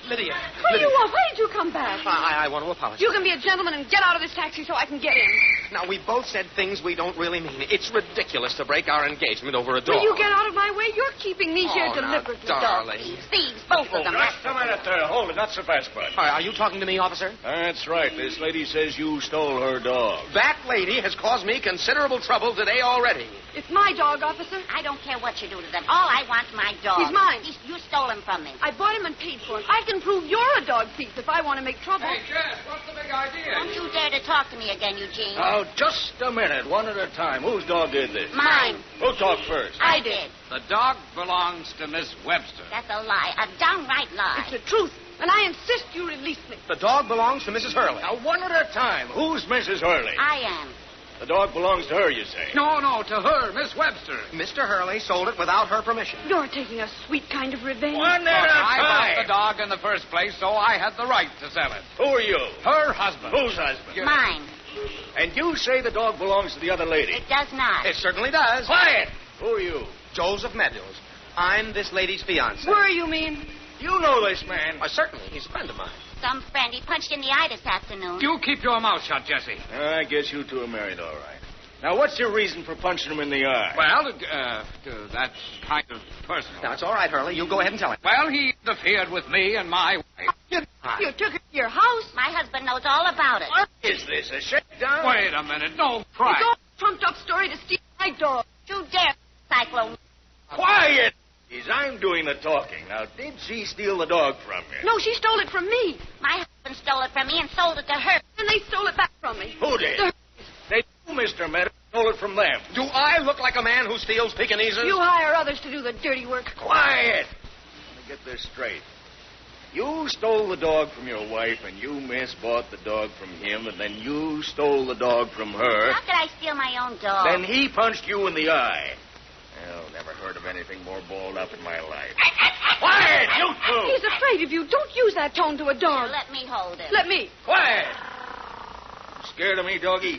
Lydia. What do you want? Why did you come back? I want to apologize. You can be a gentleman and get out of this taxi so I can get in. Now, we both said things we don't really mean. It's ridiculous to break our engagement over a dog. Will you get out of my way? You're keeping me here now, deliberately. darling. Thieves, both of them. Just a minute there. Hold it. Not so fast, bud. Are you talking to me, officer? That's right. This lady says you stole her dog. That lady has caused me considerable trouble today already. It's my dog, officer. I don't care what you do to them. All I want's my dog. He's mine. You stole him from me. I bought him and paid for him. I can prove you're a dog thief if I want to make trouble. Hey, Jess, what's the big idea? Don't you dare to talk to me again, Eugene. Now, just a minute. One at a time. Whose dog did this? Mine. Who'll talk first? I did. The dog belongs to Miss Webster. That's a lie. A downright lie. It's the truth, and I insist you release me. The dog belongs to Mrs. Hurley. Now, one at a time. Who's Mrs. Hurley? I am. The dog belongs to her, you say? No, to her, Miss Webster. Mr. Hurley sold it without her permission. You're taking a sweet kind of revenge. One at a I bought time. the dog in the first place, so I had the right to sell it. Who are you? Her husband. Whose husband? Mine. And you say the dog belongs to the other lady? It does not. It certainly does. Quiet! Who are you? Joseph Meadows. I'm this lady's fiancé. Were you mean? You know this man. Certainly. He's a friend of mine. Some friend he punched in the eye this afternoon. You keep your mouth shut, Jessie. I guess you two are married, all right. Now, what's your reason for punching him in the eye? Well, that's kind of personal. Now, it's all right, Hurley. You go ahead and tell him. Well, he interfered with me and my wife. You took her to your house. My husband knows all about it. What is this, a shakedown? Wait a minute. No, cry. It's all a trumped-up story to steal my dog. You dare, Cyclone. Quiet! I'm doing the talking. Now, did she steal the dog from you? No, she stole it from me. My husband stole it from me and sold it to her. And they stole it back from me. Who did? They do, Mr. Meadows. Stole it from them. Do I look like a man who steals Pekingeses? You hire others to do the dirty work. Quiet! Let me get this straight. You stole the dog from your wife, and you, miss, bought the dog from him, and then you stole the dog from her. How could I steal my own dog? Then he punched you in the eye. Well, never heard of anything more balled up in my life. Quiet, you two! He's afraid of you. Don't use that tone to a dog. Let me hold him. Let me. Quiet! Scared of me, doggy?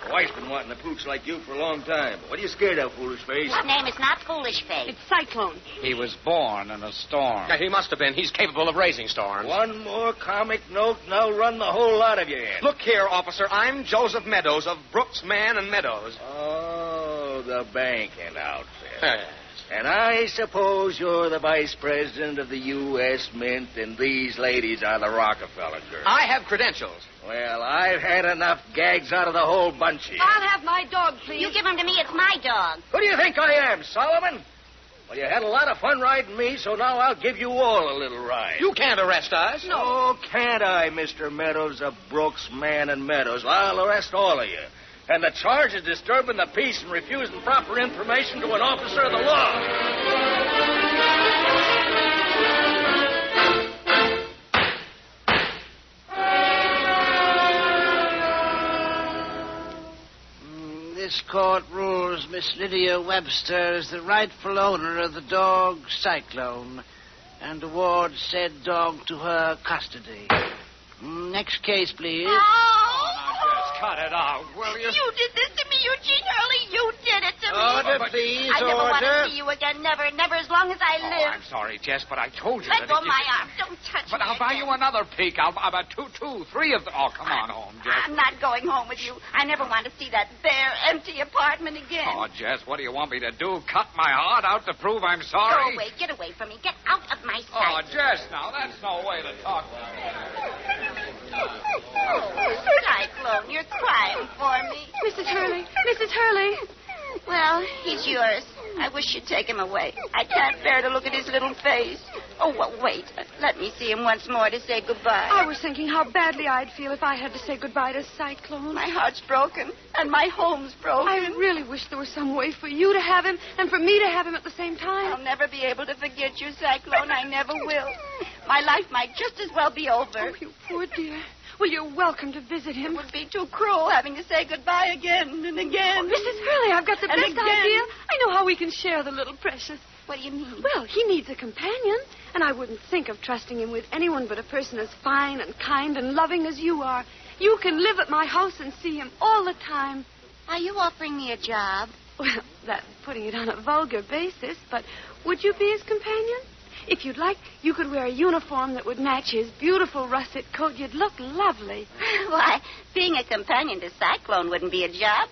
My wife's been wanting a pooch like you for a long time. What are you scared of, foolish face? His name is not Foolish Face. It's Cyclone. He was born in a storm. Yeah, he must have been. He's capable of raising storms. One more comic note, and I'll run the whole lot of you in. Look here, officer. I'm Joseph Meadows of Brooks, Man and Meadows. Oh, the banking outfit. And I suppose you're the vice president of the U.S. Mint, and these ladies are the Rockefeller girls. I have credentials. Well, I've had enough gags out of the whole bunch here. I'll have my dog, please. You give him to me, it's my dog. Who do you think I am, Solomon? Well, you had a lot of fun riding me, so now I'll give you all a little ride. You can't arrest us. No. Oh, can't I, Mr. Meadows of Brooks, Man and Meadows? I'll arrest all of you. And the charge is disturbing the peace and refusing proper information to an officer of the law. This court rules Miss Lydia Webster is the rightful owner of the dog Cyclone and awards said dog to her custody. Next case, please. Cut it out, will you? You did this to me, Eugene Hurley. You did it to me. Order, please, I never want to order. see you again. Never, never as long as I Oh, live. I'm sorry, Jess, but I told you Let that go if of my arm. Don't touch But me. I'll buy you again. another peek. I'll buy three of them. Oh, come on home, Jess. I'm not going home with you. I never want to see that bare, empty apartment again. Oh, Jess, what do you want me to do? Cut my heart out to prove I'm Go sorry? away. Get away from me. Get out of my Oh, sight. Jess, now, that's no way to talk. Cyclone, you're crying for me. Mrs. Hurley. Mrs. Hurley. Well, he's yours. I wish you'd take him away. I can't bear to look at his little face. Oh, well, wait. Let me see him once more to say goodbye. I was thinking how badly I'd feel if I had to say goodbye to Cyclone. My heart's broken, and my home's broken. I really wish there was some way for you to have him and for me to have him at the same time. I'll never be able to forget you, Cyclone. I never will. My life might just as well be over. Oh, you poor dear. Well, you're welcome to visit him. It would be too cruel having to say goodbye again and again. Oh, Mrs. Hurley, I've got the best idea. I know how we can share the little precious. What do you mean? Well, he needs a companion, and I wouldn't think of trusting him with anyone but a person as fine and kind and loving as you are. You can live at my house and see him all the time. Are you offering me a job? Well, that's putting it on a vulgar basis, but would you be his companion? If you'd like, you could wear a uniform that would match his beautiful russet coat. You'd look lovely. Why, being a companion to Cyclone wouldn't be a job.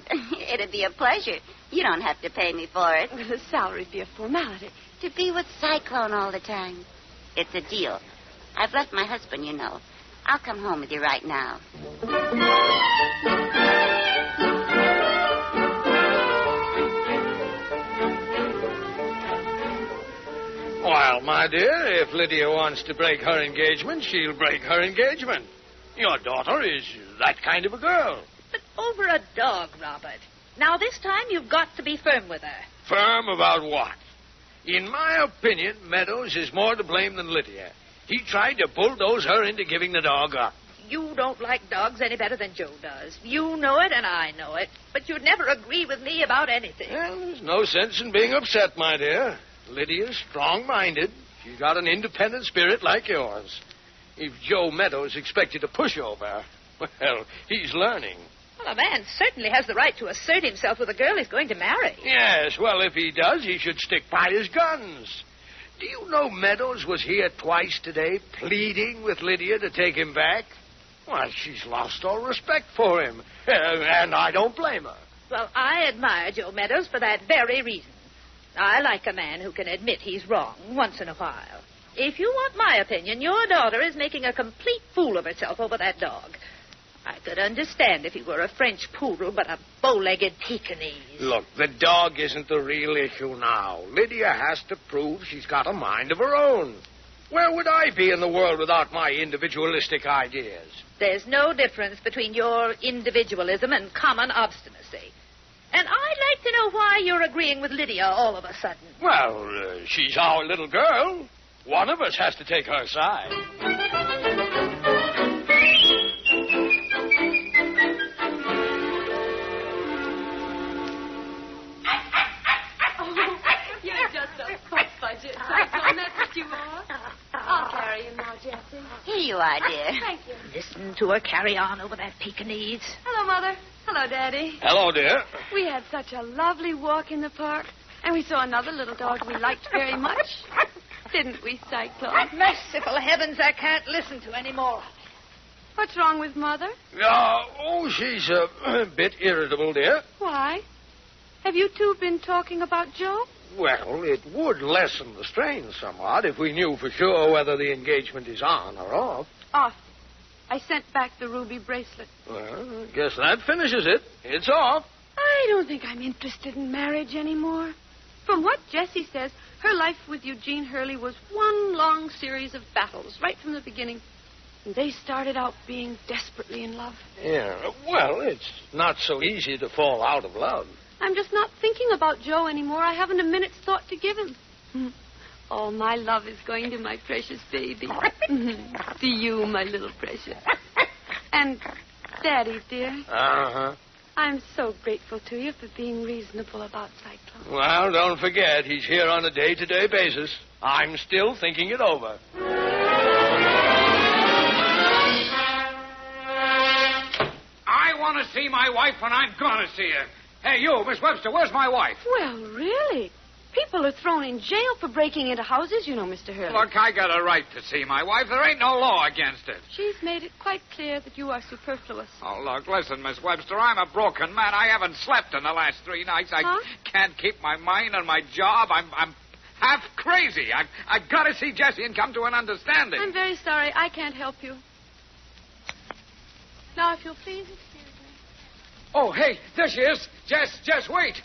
It'd be a pleasure. You don't have to pay me for it. Well, the salary'd be a formality. To be with Cyclone all the time. It's a deal. I've left my husband, you know. I'll come home with you right now. Well, my dear, if Lydia wants to break her engagement, she'll break her engagement. Your daughter is that kind of a girl. But over a dog, Robert. Now, this time you've got to be firm with her. Firm about what? In my opinion, Meadows is more to blame than Lydia. He tried to bulldoze her into giving the dog up. You don't like dogs any better than Joe does. You know it and I know it. But you'd never agree with me about anything. Well, there's no sense in being upset, my dear. Lydia's strong-minded. She's got an independent spirit like yours. If Joe Meadows expected to push over, well, he's learning. Well, a man certainly has the right to assert himself with a girl he's going to marry. Yes, well, if he does, he should stick by his guns. Do you know Meadows was here twice today pleading with Lydia to take him back? Well, she's lost all respect for him, and I don't blame her. Well, I admire Joe Meadows for that very reason. I like a man who can admit he's wrong once in a while. If you want my opinion, your daughter is making a complete fool of herself over that dog. I could understand if he were a French poodle, but a bow-legged Pekingese. Look, the dog isn't the real issue now. Lydia has to prove she's got a mind of her own. Where would I be in the world without my individualistic ideas? There's no difference between your individualism and common obstinacy. And I'd like to know why you're agreeing with Lydia all of a sudden. Well, she's our little girl. One of us has to take her side. You're just a pup budget, Cyclone. That's what you are. I'll carry you now, Jessie. Here you are, dear. Thank you. Listen to her carry on over that Pekingese. Hello, Mother. Hello, Daddy. Hello, dear. We had such a lovely walk in the park, and we saw another little dog we liked very much. Didn't we, Cyclone? Merciful heavens, I can't listen to any more. What's wrong with Mother? She's a bit irritable, dear. Why? Have you two been talking about Joe? Well, it would lessen the strain somewhat if we knew for sure whether the engagement is on or off. Off. I sent back the ruby bracelet. Well, I guess that finishes it. It's off. I don't think I'm interested in marriage anymore. From what Jessie says, her life with Gene Hurley was one long series of battles right from the beginning. And they started out being desperately in love. Yeah, well, it's not so easy to fall out of love. I'm just not thinking about Joe anymore. I haven't a minute's thought to give him. All my love is going to my precious baby. To you, my little precious. And, Daddy, dear. Uh-huh. I'm so grateful to you for being reasonable about Cyclone. Well, don't forget, he's here on a day-to-day basis. I'm still thinking it over. I want to see my wife, and I'm going to see her. Hey, you, Miss Webster, where's my wife? Well, really? People are thrown in jail for breaking into houses, you know, Mr. Hurley. Look, I got a right to see my wife. There ain't no law against it. She's made it quite clear that you are superfluous. Oh, look, listen, Miss Webster, I'm a broken man. I haven't slept in the last 3 nights. I can't keep my mind on my job. I'm half crazy. I've got to see Jessie and come to an understanding. I'm very sorry. I can't help you. Now, if you'll please excuse me. Oh, hey, there she is. Jess, wait.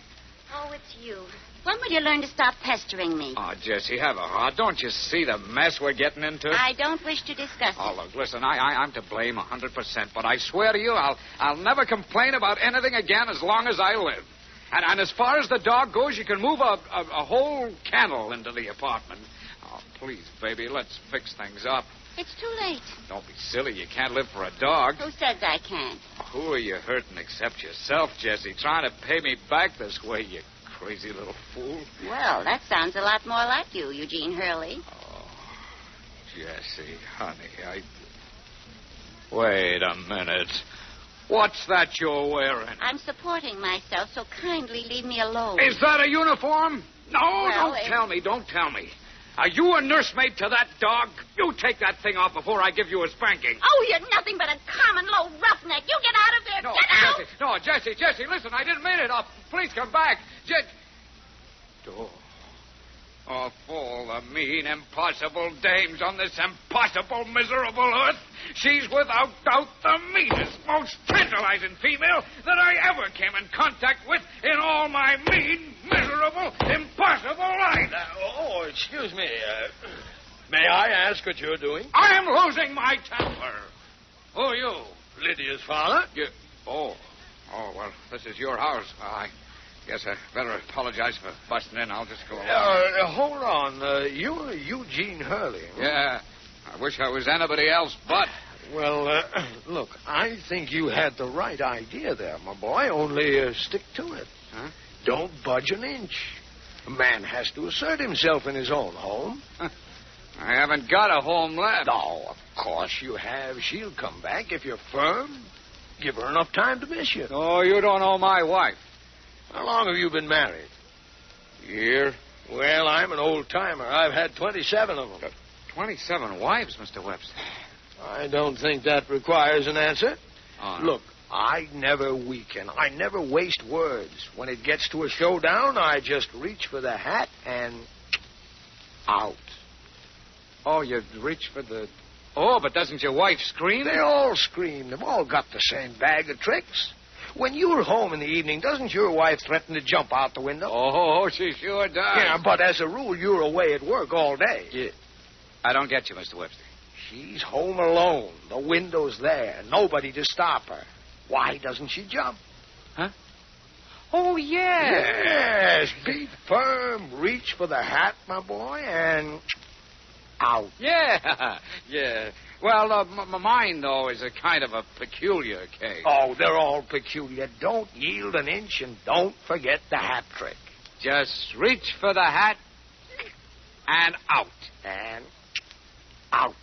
Oh, it's you. When will you learn to stop pestering me? Oh, Jessie, have a heart. Don't you see the mess we're getting into? I don't wish to discuss Oh, it. look, listen, I'm to blame 100%, but I swear to you, I'll never complain about anything again as long as I live. And as far as the dog goes, you can move a whole kennel into the apartment. Oh, please, baby, let's fix things up. It's too late. Don't be silly. You can't live for a dog. Who says I can't? Who are you hurting except yourself, Jessie? Trying to pay me back this way, you crazy little fool. Well, that sounds a lot more like you, Eugene Hurley. Oh, Jessie, honey, Wait a minute. What's that you're wearing? I'm supporting myself, so kindly leave me alone. Is that a uniform? No, Well, don't tell me. Are you a nursemaid to that dog? You take that thing off before I give you a spanking. Oh, you're nothing but a common low roughneck. You get out of there. No, Get out! Jessie, listen, I didn't mean it. Oh, please come back. Of all the mean, impossible dames on this impossible, miserable earth, she's without doubt the meanest, most tantalizing female that I ever came in contact with in all my mean, miserable, impossible life. Excuse me. May I ask what you're doing? I am losing my temper. Who are you? Lydia's father? Oh, well, this is your house. I guess I better apologize for busting in. I'll just go along. Hold on. You're Eugene Hurley. Huh? Yeah. I wish I was anybody else but. Well, look, I think you had the right idea there, my boy. Only stick to it. Huh? Don't budge an inch. A man has to assert himself in his own home. I haven't got a home left. No, of course you have. She'll come back if you're firm. Give her enough time to miss you. Oh, you don't know my wife. How long have you been married? Year. Well, I'm an old-timer. I've had 27 of them. 27 wives, Mr. Webster. I don't think that requires an answer. Oh, no. Look, I never weaken. I never waste words. When it gets to a showdown, I just reach for the hat and out. Oh, you reach for the... Oh, but doesn't your wife scream? They all scream. They've all got the same bag of tricks. When you're home in the evening, doesn't your wife threaten to jump out the window? Oh, she sure does. Yeah, but as a rule, you're away at work all day. Yeah. I don't get you, Mr. Webster. She's home alone. The window's there. Nobody to stop her. Why doesn't she jump? Huh? Oh, yeah. Yes. Be firm. Reach for the hat, my boy, and out. Yeah. Yeah. Well, mine, though, is a kind of a peculiar case. Oh, they're all peculiar. Don't yield an inch and don't forget the hat trick. Just reach for the hat and out. And out.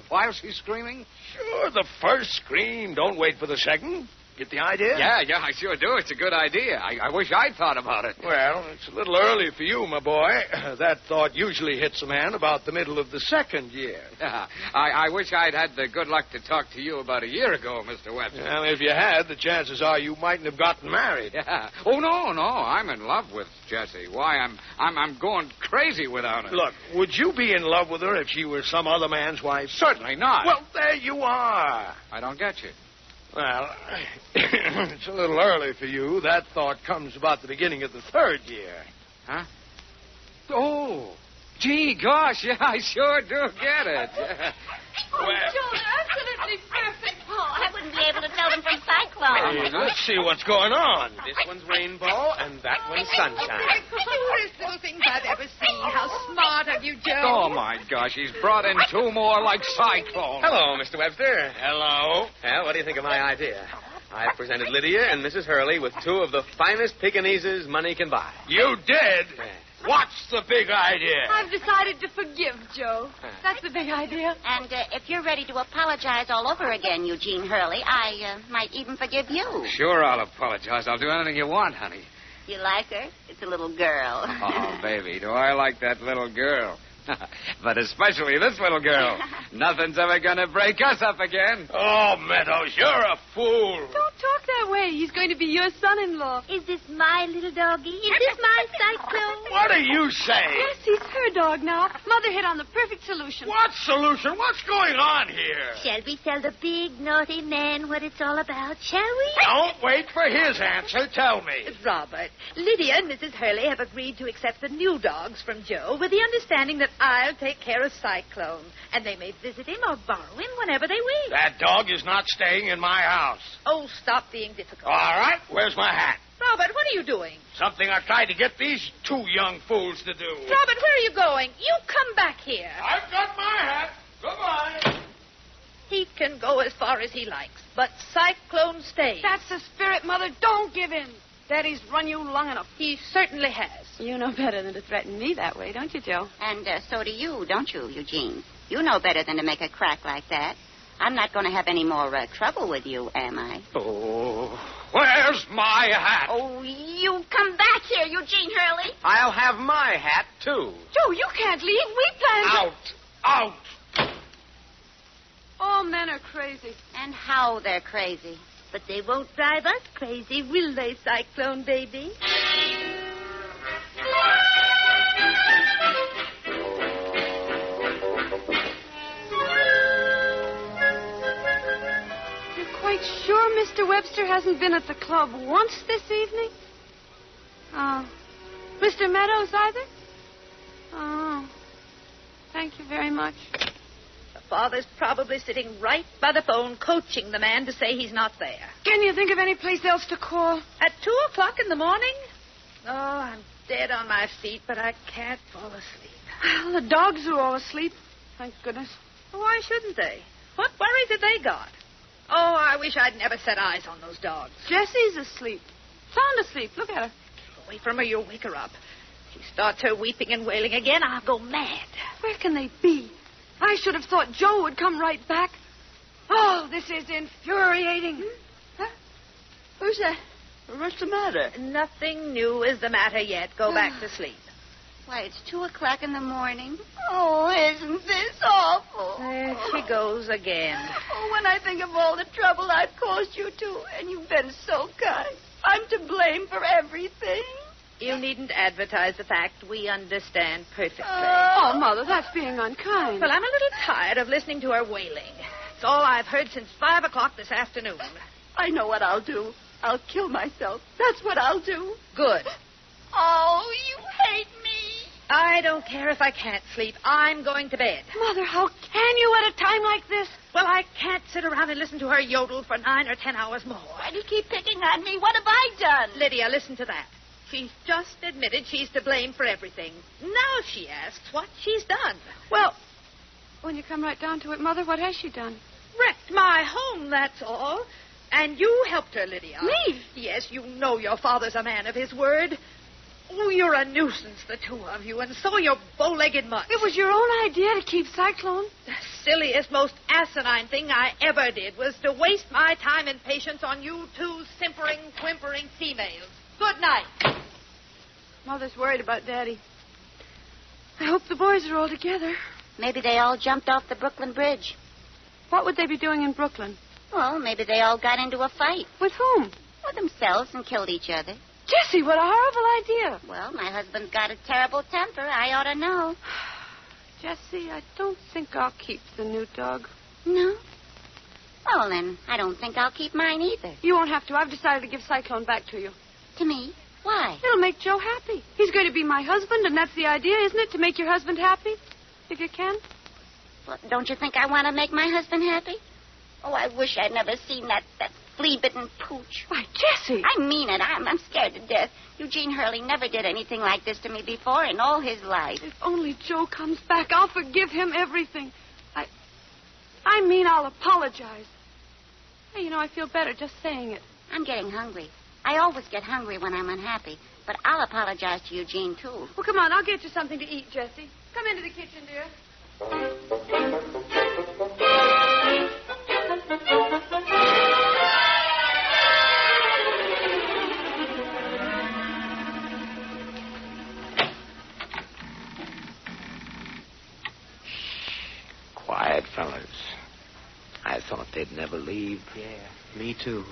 While she's screaming? Sure, the first scream. Don't wait for the second. Get the idea? Yeah, I sure do. It's a good idea. I wish I'd thought about it. Well, it's a little early for you, my boy. That thought usually hits a man about the middle of the second year. Yeah, I wish I'd had the good luck to talk to you about a year ago, Mr. Webster. Well, if you had, the chances are you mightn't have gotten married. Yeah. Oh, no. I'm in love with Jessie. Why, I'm going crazy without her. Look, would you be in love with her if she were some other man's wife? Certainly not. Well, there you are. I don't get you. Well, it's a little early for you. That thought comes about the beginning of the third year. Huh? Oh, gee, gosh, yeah, I sure do get it. Yeah. Oh, Joe, absolutely perfect. Oh, I wouldn't be able to tell them from Cyclone. Hey, let's see what's going on. This one's Rainbow, and that one's Sunshine. Cutest little things I've ever seen. How smart of you, Joe. Oh, my gosh, he's brought in two more like Cyclone. Hello, Mr. Webster. Hello. Well, what do you think of my idea? I've presented Lydia and Mrs. Hurley with two of the finest Pekingeses money can buy. You did? What's the big idea? I've decided to forgive Joe. That's the big idea. And if you're ready to apologize all over again, Eugene Hurley, I might even forgive you. Sure, I'll apologize. I'll do anything you want, honey. You like her? It's a little girl. Oh, baby, do I like that little girl. But especially this little girl. Nothing's ever going to break us up again. Oh, Meadows, you're a fool. Don't talk that way, way. He's going to be your son-in-law. Is this my little doggie? Is this my Cyclone? What do you say? Yes, he's her dog now. Mother hit on the perfect solution. What solution? What's going on here? Shall we tell the big, naughty man what it's all about, shall we? Don't wait for his answer. Tell me. Robert, Lydia and Mrs. Hurley have agreed to accept the new dogs from Joe with the understanding that I'll take care of Cyclone. And they may visit him or borrow him whenever they wish. That dog is not staying in my house. Oh, stop being difficult. All right. Where's my hat? Robert, what are you doing? Something I tried to get these two young fools to do. Robert, where are you going? You come back here. I've got my hat. Goodbye. He can go as far as he likes, but Cyclone stays. That's the spirit, Mother. Don't give in. Daddy's run you long enough. He certainly has. You know better than to threaten me that way, don't you, Joe? And so do you, don't you, Eugene? You know better than to make a crack like that. I'm not going to have any more trouble with you, am I? Oh, where's my hat? Oh, you come back here, Eugene Hurley. I'll have my hat, too. Joe, you can't leave. We planned Out. All men are crazy. And how they're crazy. But they won't drive us crazy, will they, Cyclone baby? You're quite sure Mr. Webster hasn't been at the club once this evening? Oh. Mr. Meadows either? Oh. Thank you very much. Father's probably sitting right by the phone coaching the man to say he's not there. Can you think of any place else to call? At 2:00 in the morning? Oh, I'm dead on my feet, but I can't fall asleep. Well, the dogs are all asleep. Thank goodness. Why shouldn't they? What worries have they got? Oh, I wish I'd never set eyes on those dogs. Jessie's asleep. Sound asleep. Look at her. Keep away from her, you'll wake her up. If she starts her weeping and wailing again, I'll go mad. Where can they be? I should have thought Joe would come right back. Oh, this is infuriating. Huh? Who's that? What's the matter? Nothing new is the matter yet. Go back to sleep. Why, it's 2:00 in the morning. Oh, isn't this awful? There she goes again. Oh, when I think of all the trouble I've caused you two, and you've been so kind. I'm to blame for everything. You needn't advertise the fact. We understand perfectly. Oh, Mother, that's being unkind. Well, I'm a little tired of listening to her wailing. It's all I've heard since 5:00 this afternoon. I know what I'll do. I'll kill myself. That's what I'll do. Good. Oh, you hate me. I don't care if I can't sleep. I'm going to bed. Mother, how can you at a time like this? Well, I can't sit around and listen to her yodel for 9 or 10 hours more. Why do you keep picking on me? What have I done? Lydia, listen to that. She's just admitted she's to blame for everything. Now she asks what she's done. Well, when you come right down to it, Mother, what has she done? Wrecked my home, that's all. And you helped her, Lydia. Me? Yes, you know your father's a man of his word. Oh, you're a nuisance, the two of you, and so are your bow-legged mutts. It was your own idea to keep Cyclone. The silliest, most asinine thing I ever did was to waste my time and patience on you two simpering, whimpering females. Good night. Mother's worried about Daddy. I hope the boys are all together. Maybe they all jumped off the Brooklyn Bridge. What would they be doing in Brooklyn? Well, maybe they all got into a fight. With whom? With themselves and killed each other. Jessie, what a horrible idea. Well, my husband's got a terrible temper. I ought to know. Jessie, I don't think I'll keep the new dog. No? Well, then, I don't think I'll keep mine either. You won't have to. I've decided to give Cyclone back to you. To me? Why? It'll make Joe happy. He's going to be my husband, and that's the idea, isn't it? To make your husband happy? If you can. Well, don't you think I want to make my husband happy? Oh, I wish I'd never seen that flea-bitten pooch. Why, Jessie! I mean it. I'm scared to death. Eugene Hurley never did anything like this to me before in all his life. If only Joe comes back, I'll forgive him everything. I mean, I'll apologize. Hey, you know, I feel better just saying it. I'm getting hungry. I always get hungry when I'm unhappy. But I'll apologize to Eugene, too. Well, come on. I'll get you something to eat, Jessie. Come into the kitchen, dear. Quiet, fellas. I thought they'd never leave. Yeah, me too.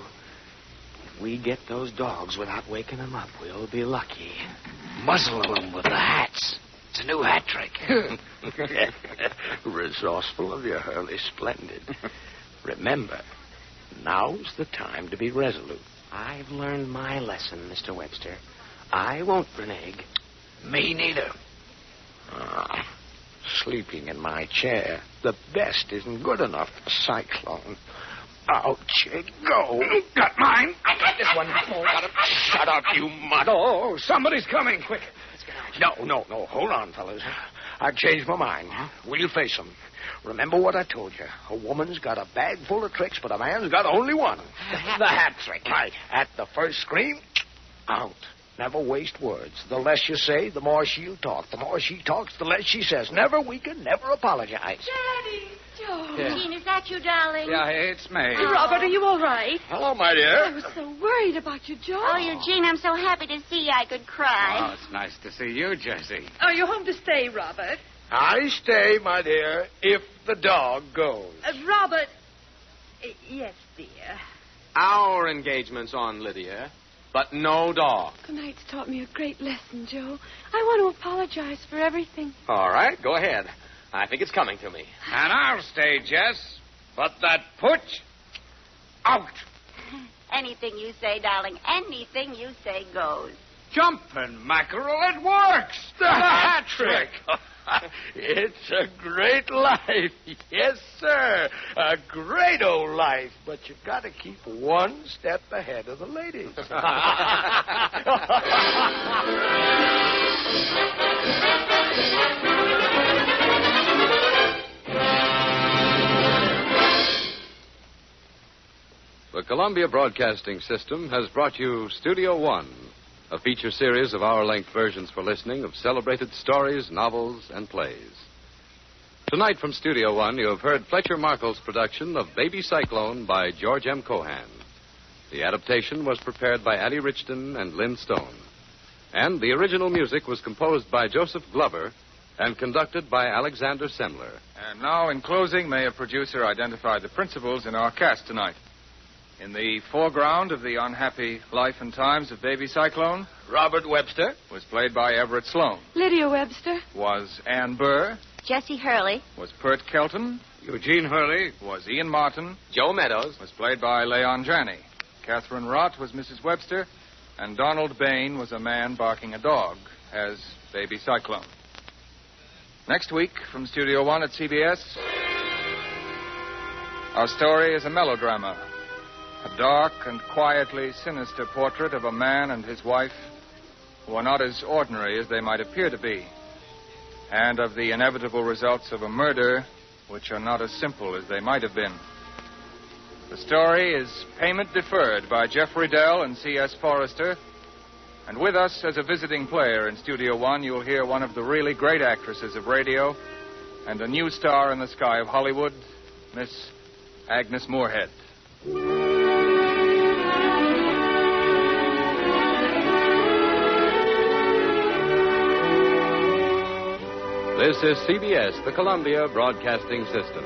If we get those dogs without waking them up, we'll be lucky. Muzzle them with the hats. It's a new hat trick. Resourceful of you, Hurley. Splendid. Remember, now's the time to be resolute. I've learned my lesson, Mr. Webster. I won't renege. Me neither. Sleeping in my chair. The best isn't good enough for Cyclone. Out you go. Got mine. I got this one. Oh, got him. Shut up, you mutt. Oh, somebody's coming. Quick. Let's get out. No. Hold on, fellas. I've changed my mind. We'll face them. Remember what I told you. A woman's got a bag full of tricks, but a man's got only one. The hat trick. Right. At the first scream, out. Never waste words. The less you say, the more she'll talk. The more she talks, the less she says. Never weaken, never apologize. Daddy, Joe. Yeah. Gene, is that you, darling? Yeah, it's me. Hey, Robert, are you all right? Hello, my I dear. was so worried about you, Joe. Oh, Eugene, I'm so happy to see you I could cry. Oh, it's nice to see you, Jessie. Are you home to stay, Robert? I stay, my dear, if the dog goes. Robert. Yes, dear. Our engagement's on, Lydia, but no dog. Tonight's taught me a great lesson, Joe. I want to apologize for everything. All right, go ahead. I think it's coming to me. And I'll stay, Jess. But that putsch, out. Anything you say, darling, anything you say goes. Jumping mackerel, it works. The hat trick. It's a great life. Yes, sir. A great old life. But you got to keep one step ahead of the ladies. The Columbia Broadcasting System has brought you Studio One, a feature series of hour-length versions for listening of celebrated stories, novels, and plays. Tonight from Studio One, you have heard Fletcher Markle's production of Baby Cyclone by George M. Cohan. The adaptation was prepared by Addie Richton and Lynn Stone. And the original music was composed by Joseph Glover and conducted by Alexander Semler. And now, in closing, may a producer identify the principals in our cast tonight. In the foreground of the unhappy life and times of Baby Cyclone, Robert Webster was played by Everett Sloane. Lydia Webster. Was Ann Burr. Jessie Hurley. Was Pert Kelton. Eugene Hurley. Was Ian Martin. Joe Meadows. Was played by Leon Janney. Catherine Rott was Mrs. Webster. And Donald Bain was a man barking a dog as Baby Cyclone. Next week, from Studio One at CBS, our story is a melodrama. A dark and quietly sinister portrait of a man and his wife who are not as ordinary as they might appear to be, and of the inevitable results of a murder which are not as simple as they might have been. The story is Payment Deferred by Jeffrey Dell and C.S. Forrester, and with us as a visiting player in Studio One, you'll hear one of the really great actresses of radio and a new star in the sky of Hollywood, Miss Agnes Moorehead. This is CBS, the Columbia Broadcasting System.